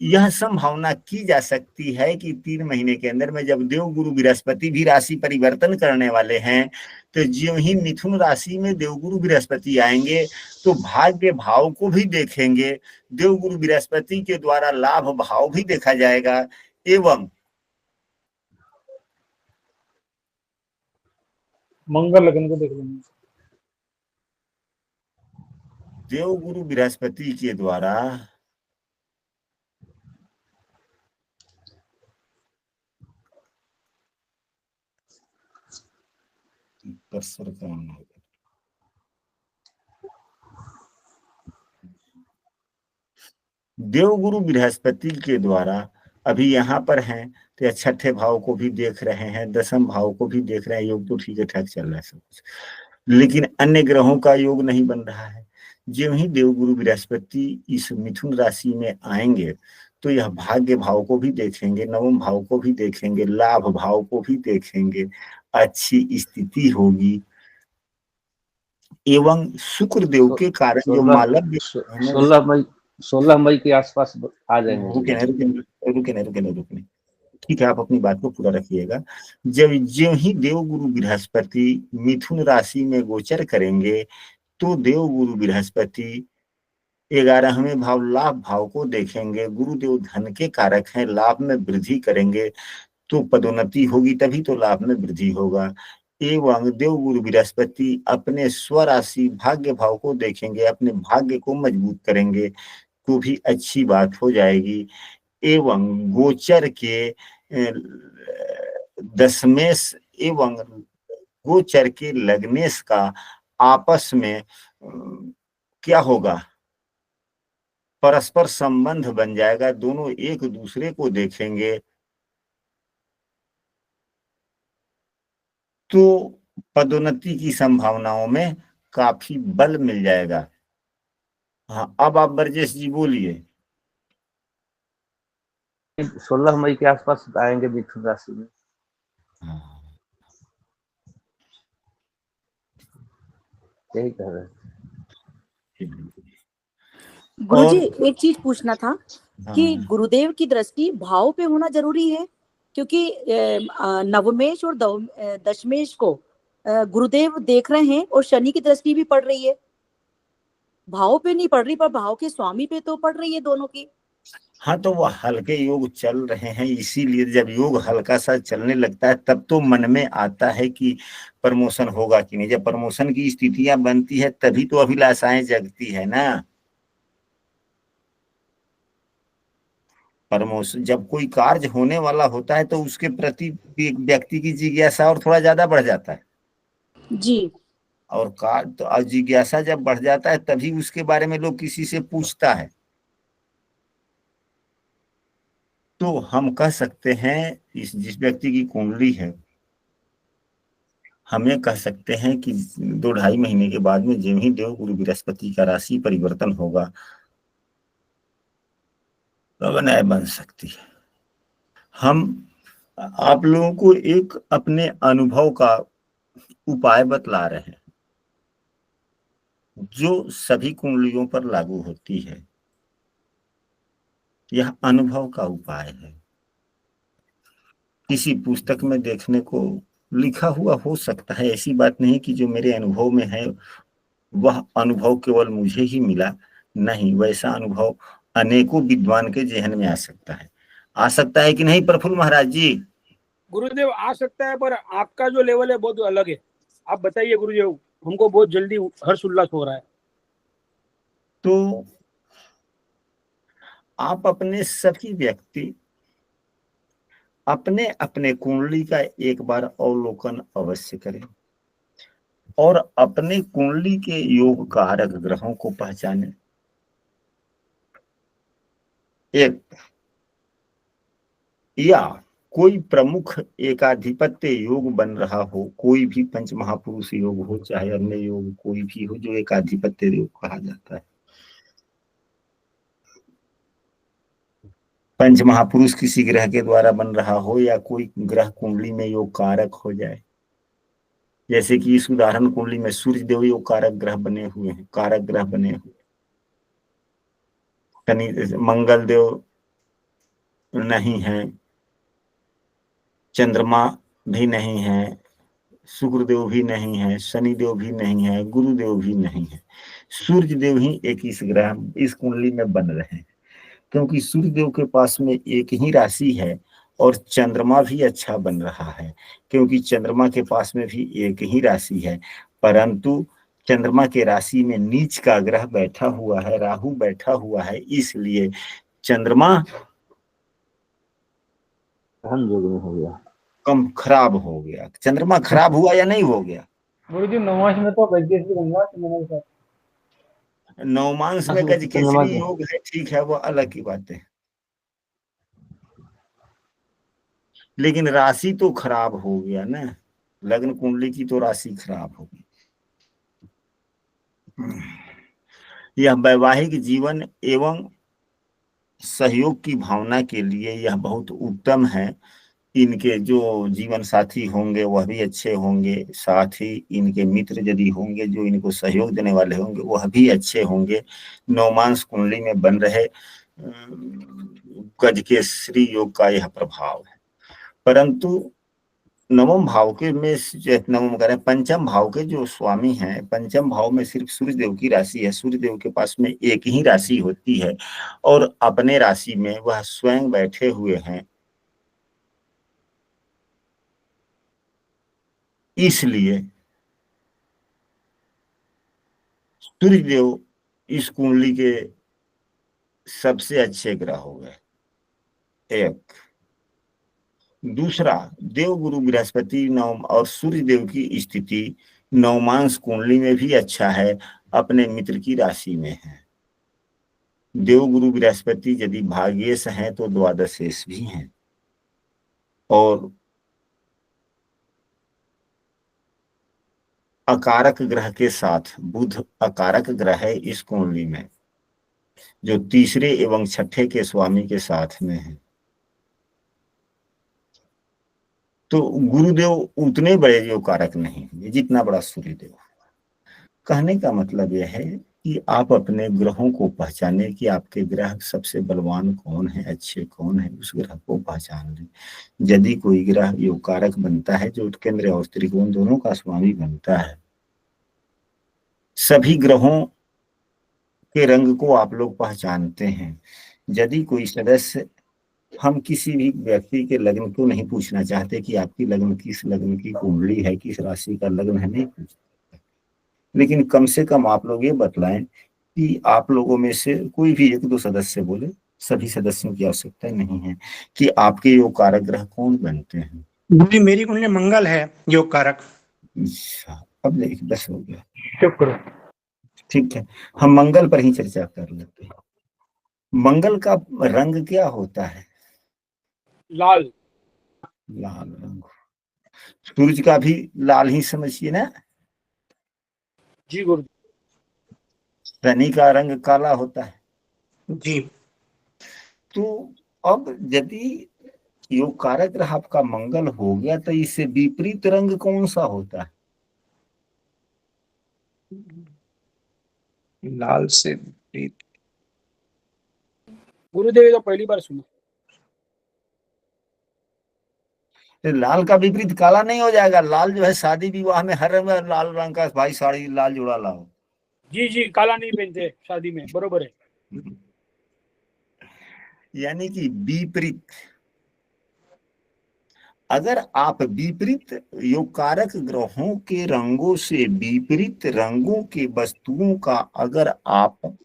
यह संभावना की जा सकती है कि 3 महीने के अंदर में जब देवगुरु बृहस्पति भी राशि परिवर्तन करने वाले हैं, तो ज्यों ही मिथुन राशि में देवगुरु बृहस्पति आएंगे तो भाग्य भाव को भी देखेंगे, देवगुरु बृहस्पति के द्वारा लाभ भाव भी देखा जाएगा, एवं मंगल लगन को देख लेंगे। देवगुरु बृहस्पति के द्वारा देवगुरु बृहस्पति के द्वारा अभी यहाँ पर हैं तो छठे भाव को भी देख रहे हैं, दसम भाव को भी देख रहे हैं। योग तो ठीक ठाक चल रहा है सब कुछ, लेकिन अन्य ग्रहों का योग नहीं बन रहा है। ज्यों ही देवगुरु बृहस्पति इस मिथुन राशि में आएंगे तो यह भाग्य भाव को भी देखेंगे, नवम भाव को भी देखेंगे, लाभ भाव को भी देखेंगे, अच्छी स्थिति होगी, एवं शुक्र देव के कारण जो मालव्य 16 मई के आसपास आ जाएंगे। रुके, ठीक है, आप अपनी बात को पूरा रखिएगा। जब ज्यों ही देवगुरु बृहस्पति मिथुन राशि में गोचर करेंगे तो देवगुरु बृहस्पति 11वें भाव लाभ भाव को देखेंगे। गुरुदेव धन के कारक हैं, लाभ में वृद्धि करेंगे तो पदोन्नति होगी, तभी तो लाभ में वृद्धि होगा। एवं देवगुरु बृहस्पति अपने स्वराशि भाग्य भाव को देखेंगे, अपने भाग्य को मजबूत करेंगे तो भी अच्छी बात हो जाएगी। एवं गोचर के 10वें एवं गोचर के लग्नेश का आपस में क्या होगा, परस्पर संबंध बन जाएगा, दोनों एक दूसरे को देखेंगे तो पदोन्नति की संभावनाओं में काफी बल मिल जाएगा। हाँ, अब आप ब्रजेश जी बोलिए। 16 मई के आसपास आएंगे मिथुन राशि में। यही कह रहे हैं। गुरुजी एक चीज पूछना था कि गुरुदेव की दृष्टि भाव पे होना जरूरी है, क्योंकि नवमेश और दशमेश को गुरुदेव देख रहे हैं और शनि की दृष्टि भी पड़ रही है, भाव पे नहीं पड़ रही पर भाव के स्वामी पे तो पड़ रही है दोनों की। हाँ, तो वो हल्के योग चल रहे हैं, इसीलिए जब योग हल्का सा चलने लगता है तब तो मन में आता है कि प्रमोशन होगा कि नहीं। जब प्रमोशन की स्थितियां बनती है तभी तो अभिलाषाएं जगती है ना। प्रमोशन जब कोई कार्य होने वाला होता है तो उसके प्रति व्यक्ति की जिज्ञासा और थोड़ा ज्यादा बढ़ जाता है जी। और कार्य तो जिज्ञासा जब बढ़ जाता है तभी उसके बारे में लोग किसी से पूछता है। तो हम कह सकते हैं जिस व्यक्ति की कुंडली है, हमें कह सकते हैं कि 2-2.5 महीने के बाद में जो ही देवगुरु बृहस्पति का राशि परिवर्तन होगा तो न्याय बन सकती है। हम आप लोगों को एक अपने अनुभव का उपाय बतला रहे हैं जो सभी कुंडलियों पर लागू होती है। यह अनुभव का उपाय है, किसी पुस्तक में देखने को लिखा हुआ हो सकता है। ऐसी बात नहीं कि जो मेरे अनुभव में है वह अनुभव केवल मुझे ही मिला, नहीं, वैसा अनुभव अनेकों विद्वान के जहन में आ सकता है कि नहीं प्रफुल्ल महाराज जी? गुरुदेव आ सकता है, पर आपका जो लेवल है बहुत अलग है। आप बताइए गुरुदेव, हमको बहुत जल्दी हर्ष उल्लास हो रहा है। तो आप अपने सभी व्यक्ति अपने अपने कुंडली का एक बार अवलोकन अवश्य करें और अपने कुंडली के योग कारक ग्रहों को पहचानें। एक या कोई प्रमुख एकाधिपत्य योग बन रहा हो, कोई भी पंच महापुरुष योग हो चाहे अन्य योग कोई भी हो जो एकाधिपत्य योग कहा जाता है। पंच महापुरुष किसी ग्रह के द्वारा बन रहा हो या कोई ग्रह कुंडली में योग कारक हो जाए, जैसे कि इस उदाहरण कुंडली में सूर्य देव योग कारक ग्रह बने हुए हैं, कारक ग्रह बने हुए, मंगल देव नहीं है, चंद्रमा भी नहीं है, शुक्रदेव भी नहीं है, शनिदेव भी नहीं है, गुरुदेव भी नहीं है, सूर्य देव ही एक इस ग्रह इस कुंडली में बन रहे हैं, क्योंकि सूर्य देव के पास में एक ही राशि है और चंद्रमा भी अच्छा बन रहा है क्योंकि चंद्रमा के पास में भी एक ही राशि है, परंतु चंद्रमा के राशि में नीच का ग्रह बैठा हुआ है, राहु बैठा हुआ है, इसलिए चंद्रमा हम योग में हो गया, कम खराब हो गया। चंद्रमा खराब हुआ या नहीं हो गया? गुरु जी नवमांश में तो वैद्यश्री गंगा चंद्रमा के साथ नवमांश में गज केसरी योग है, ठीक है, वो अलग की बात है, लेकिन राशि तो खराब हो गया ना, लग्न कुंडली की तो राशि खराब हो गई। यह वैवाहिक जीवन एवं सहयोग की भावना के लिए यह बहुत उत्तम है। इनके जो जीवन साथी होंगे वह भी अच्छे होंगे, साथ ही इनके मित्र यदि होंगे जो इनको सहयोग देने वाले होंगे वह भी अच्छे होंगे। नवमांश कुंडली में बन रहे गज केसरी योग का यह प्रभाव है, परंतु नवम भाव के में नवम करें पंचम भाव के जो स्वामी हैं, पंचम भाव में सिर्फ सूर्य देव की राशि है, सूर्य देव के पास में एक ही राशि होती है और अपने राशि में वह स्वयं बैठे हुए हैं, इसलिए सूर्य देव इस कुंडली के सबसे अच्छे ग्रह हो गए। एक दूसरा, देव गुरु बृहस्पति नवम और सूर्य देव की स्थिति नवमांश कुंडली में भी अच्छा है, अपने मित्र की राशि में है। देव गुरु बृहस्पति यदि भाग्येश हैं तो द्वादशेश भी हैं और अकारक ग्रह के साथ बुध अकारक ग्रह है इस कुंडली में, जो तीसरे एवं छठे के स्वामी के साथ में है। तो गुरुदेव उतने बड़े जो कारक नहीं है जितना बड़ा सूर्यदेव। कहने का मतलब यह है कि आप अपने ग्रहों को पहचाने कि आपके ग्रह सबसे बलवान कौन है, अच्छे कौन है, उस ग्रह को पहचान लें। यदि कोई ग्रह योग कारक बनता है जो केंद्र और त्रिकोण दोनों का स्वामी बनता है, सभी ग्रहों के रंग को आप लोग पहचानते हैं। यदि कोई सदस्य, हम किसी भी व्यक्ति के लग्न को नहीं पूछना चाहते कि आपकी लग्न किस लग्न की कुंडली है, किस राशि का लग्न है, नहीं पूछते, लेकिन कम से कम आप लोग ये बतलाएं कि आप लोगों में से कोई भी एक दो सदस्य बोले, सभी सदस्यों की आवश्यकता नहीं है, कि आपके योग कारक ग्रह कौन बनते हैं। जी मेरी कुंडली मंगल है योग कारक। अच्छा, अब देखिए 10 हो गया, चुप करो। ठीक है, हम मंगल पर ही चर्चा कर लेते हैं। मंगल का रंग क्या होता है? लाल। लाल रंग। सूरज का भी लाल ही समझिए ना। जी गुरु। शनि का रंग काला होता है। जी तो अब यदि योग कारक ग्रह आपका मंगल हो गया तो इससे विपरीत रंग कौन सा होता है? लाल से विपरीत। गुरुदेव ये तो पहली बार सुना। लाल का विपरीत काला नहीं हो जाएगा? लाल जो है शादी विवाह में हर रंग, लाल रंग का भाई साड़ी लाल जोड़ा लाओ। जी जी, काला नहीं पहनते शादी में, बरोबर है। यानी कि विपरीत। अगर आप विपरीत योग कारक ग्रहों के रंगों से विपरीत रंगों के वस्तुओं का अगर आप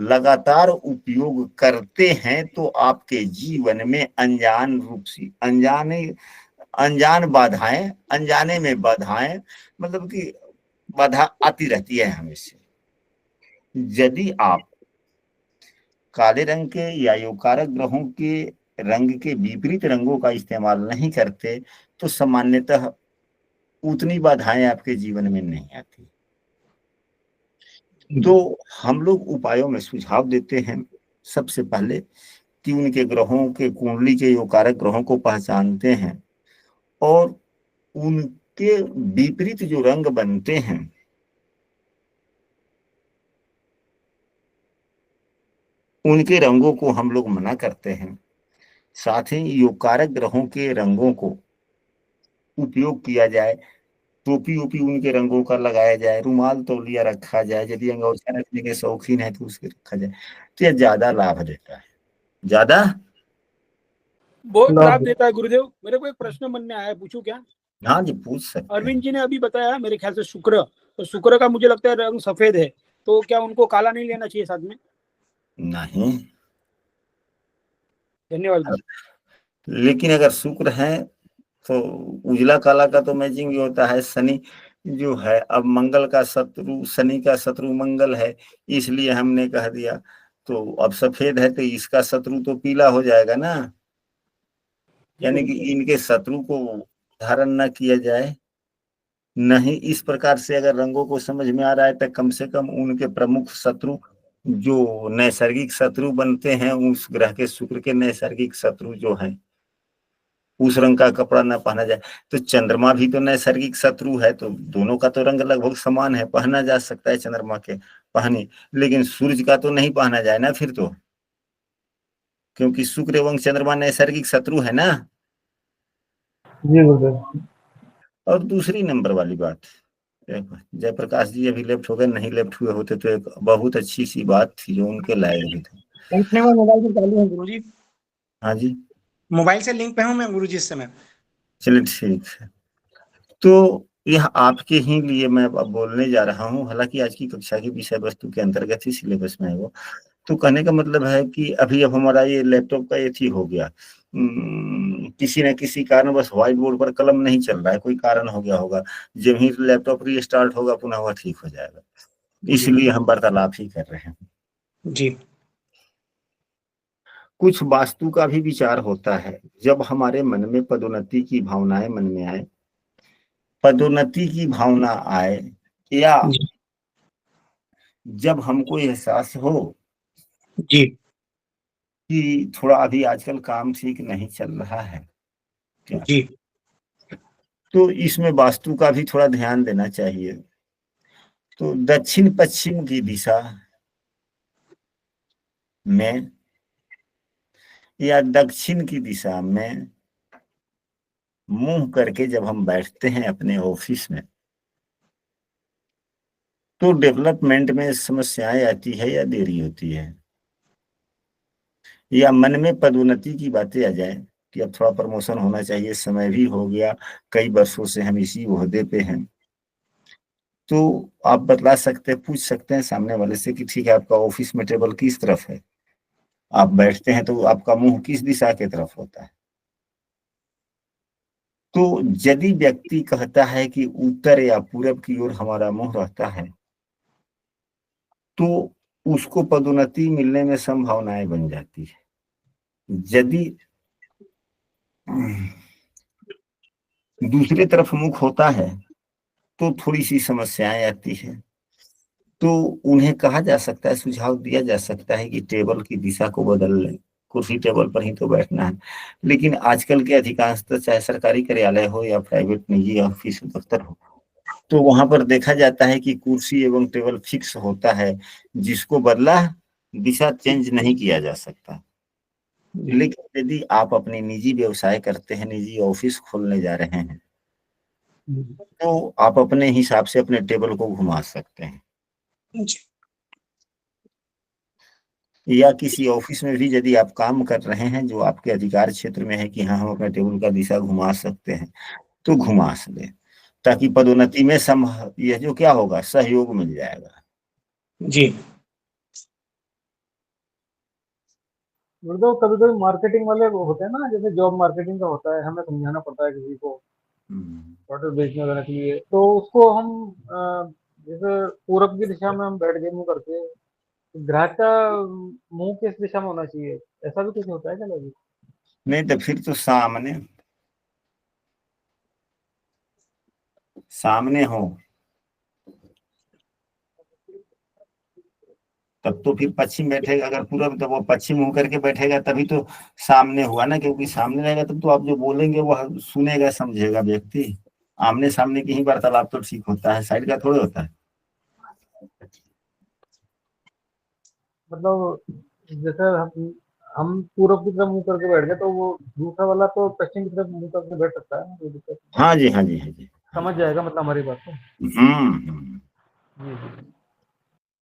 लगातार उपयोग करते हैं तो आपके जीवन में अनजान रूप से अनजान बाधाएं, अनजाने में बाधाएं, मतलब कि बाधा आती रहती है हमेशा। यदि आप काले रंग के या योगकारक ग्रहों के रंग के विपरीत रंगों का इस्तेमाल नहीं करते तो सामान्यतः उतनी बाधाएं आपके जीवन में नहीं आती। तो हम लोग उपायों में सुझाव देते हैं, सबसे पहले कि उनके ग्रहों के कुंडली के योगकारक ग्रहों को पहचानते हैं और उनके विपरीत जो रंग बनते हैं उनके रंगों को हम लोग मना करते हैं। साथ ही योगकारक ग्रहों के रंगों को उपयोग किया जाए, टोपी ओपी उनके रंगों का लगाया जाए, रुमाल तौलिया रखा जाए, यदि अंगोछा रखने के शौकीन है तो उसके रखा जाए, तो यह ज्यादा लाभ देता है, ज्यादा बहुत लाभ देता है गुरुदेव। मेरे को एक प्रश्न मन में आया, पूछूं क्या? हाँ जी, पूछ सकते हैं। अरविंद जी ने अभी बताया मेरे ख्याल से शुक्र, तो शुक्र का मुझे लगता है रंग सफेद है, तो क्या उनको काला नहीं लेना चाहिए साथ में? नहीं, धन्यवाद। लेकिन अगर शुक्र है तो उजला काला का तो मैचिंग भी होता है। शनि जो है, अब मंगल का शत्रु, शनि का शत्रु मंगल है, इसलिए हमने कह दिया। तो अब सफेद है तो इसका शत्रु तो पीला हो जाएगा ना, यानी कि इनके शत्रु को धारण न किया जाए। नहीं, इस प्रकार से अगर रंगों को समझ में आ रहा है तो कम से कम उनके प्रमुख शत्रु जो नैसर्गिक शत्रु बनते हैं, उस ग्रह के शुक्र के नैसर्गिक शत्रु जो हैं, उस रंग का कपड़ा न पहना जाए। तो चंद्रमा भी तो नैसर्गिक शत्रु है, तो दोनों का तो रंग लगभग समान है, पहना जा सकता है चंद्रमा के पहने, लेकिन सूरज का तो नहीं पहना जाए ना फिर तो, क्योंकि शुक्र एवं चंद्रमा नैसर्गिक शत्रु है ना। जी गुरुदेव। और दूसरी नंबर वाली बात, जयप्रकाश जी अभी लेफ्ट हो गए, नहीं लेफ्ट हुए होते तो एक बहुत अच्छी सी बात थी जो उनके लायक भी थी। मोबाइल से चालू है गुरुजी, हाँ जी, मोबाइल से लिंक पे हूँ मैं गुरुजी इस समय। चलिए ठीक है। तो यह आपके ही लिए मैं अब बोलने जा रहा हूँ, हालांकि आज की कक्षा की विषय वस्तु के अंतर्गत ही सिलेबस में है वो। तो कहने का मतलब है कि अभी अब हमारा ये लैपटॉप का ये थी हो गया, किसी न किसी कारण बस व्हाइट बोर्ड पर कलम नहीं चल रहा है, कोई कारण हो गया होगा। जब ही लैपटॉप रीस्टार्ट होगा पुनः वह ठीक हो जाएगा, इसलिए हम वार्तालाप ही कर रहे हैं जी। कुछ वास्तु का भी विचार होता है। जब हमारे मन में पदोन्नति की भावनाएं मन में आए, पदोन्नति की भावना आए, या जब हमको एहसास हो जी कि थोड़ा अभी आजकल काम ठीक नहीं चल रहा है क्या, जी तो इसमें वास्तु का भी थोड़ा ध्यान देना चाहिए। तो दक्षिण पश्चिम की दिशा में या दक्षिण की दिशा में मुंह करके जब हम बैठते हैं अपने ऑफिस में, तो डेवलपमेंट में समस्याएं आती है या देरी होती है, या मन में पदोन्नति की बातें आ जाए कि अब थोड़ा प्रमोशन होना चाहिए, समय भी हो गया, कई वर्षों से हम इसी ओहदे पे हैं। तो आप बतला सकते हैं, पूछ सकते हैं सामने वाले से कि ठीक है, आपका ऑफिस में टेबल किस तरफ है, आप बैठते हैं तो आपका मुंह किस दिशा की तरफ होता है। तो यदि व्यक्ति कहता है कि उत्तर या पूरब की ओर हमारा मुंह रहता है, तो उसको पदोन्नति मिलने में संभावनाएं बन जाती है। यदि दूसरे तरफ मुख होता है तो थोड़ी सी समस्याएं आती है। तो उन्हें कहा जा सकता है, सुझाव दिया जा सकता है कि टेबल की दिशा को बदल लें, कुर्सी टेबल पर ही तो बैठना है। लेकिन आजकल के अधिकांशतः चाहे सरकारी कार्यालय हो या प्राइवेट निजी ऑफिस दफ्तर हो, तो वहां पर देखा जाता है कि कुर्सी एवं टेबल फिक्स होता है, जिसको बदला दिशा चेंज नहीं किया जा सकता। लेकिन यदि आप अपनी निजी व्यवसाय करते हैं, निजी ऑफिस खोलने जा रहे हैं, तो आप अपने हिसाब से अपने टेबल को घुमा सकते हैं। या किसी ऑफिस में भी यदि आप काम कर रहे हैं जो आपके अधिकार क्षेत्र में है कि हाँ हम अपने टेबल का दिशा घुमा सकते हैं, तो घुमा सके, ताकि पदोन्नति में यह जो क्या होगा, सहयोग मिल जाएगा। जी गुरुदेव कभी कभी मार्केटिंग वाले वो होते हैं ना, जैसे जॉब मार्केटिंग का होता है, हमें समझाना पड़ता है किसी को प्रोडक्ट बेचने वगैरह के लिए, तो उसको हम जैसे पूरब की दिशा में हम बैठ गए मुंह करके, तो ग्राहक का मुंह किस दिशा में होना चाहिए, ऐसा भी कुछ होता है क्या लॉजिक? नहीं तो फिर तो सामने हो, तब तो फिर पश्चिम बैठेगा। अगर पूरब तो वो पश्चिम मुंह करके बैठेगा तभी तो सामने हुआ ना, क्योंकि सामने रहेगा तब तो आप जो बोलेंगे वो सुनेगा समझेगा व्यक्ति। आमने सामने की ही वार्तालाप तो ठीक होता है, साइड का थोड़े होता है। मतलब जैसे हम पूरब की तरफ मुंह करके बैठ गए, तो वो दूसरा वाला तो पश्चिम की तरफ मुंह करके बैठ सकता है, कोई दिक्कत नहीं। हाँ जी, हाँ जी, हाँ जी। समझ जाएगा मतलब हमारी बात को। हम्म। जी जी।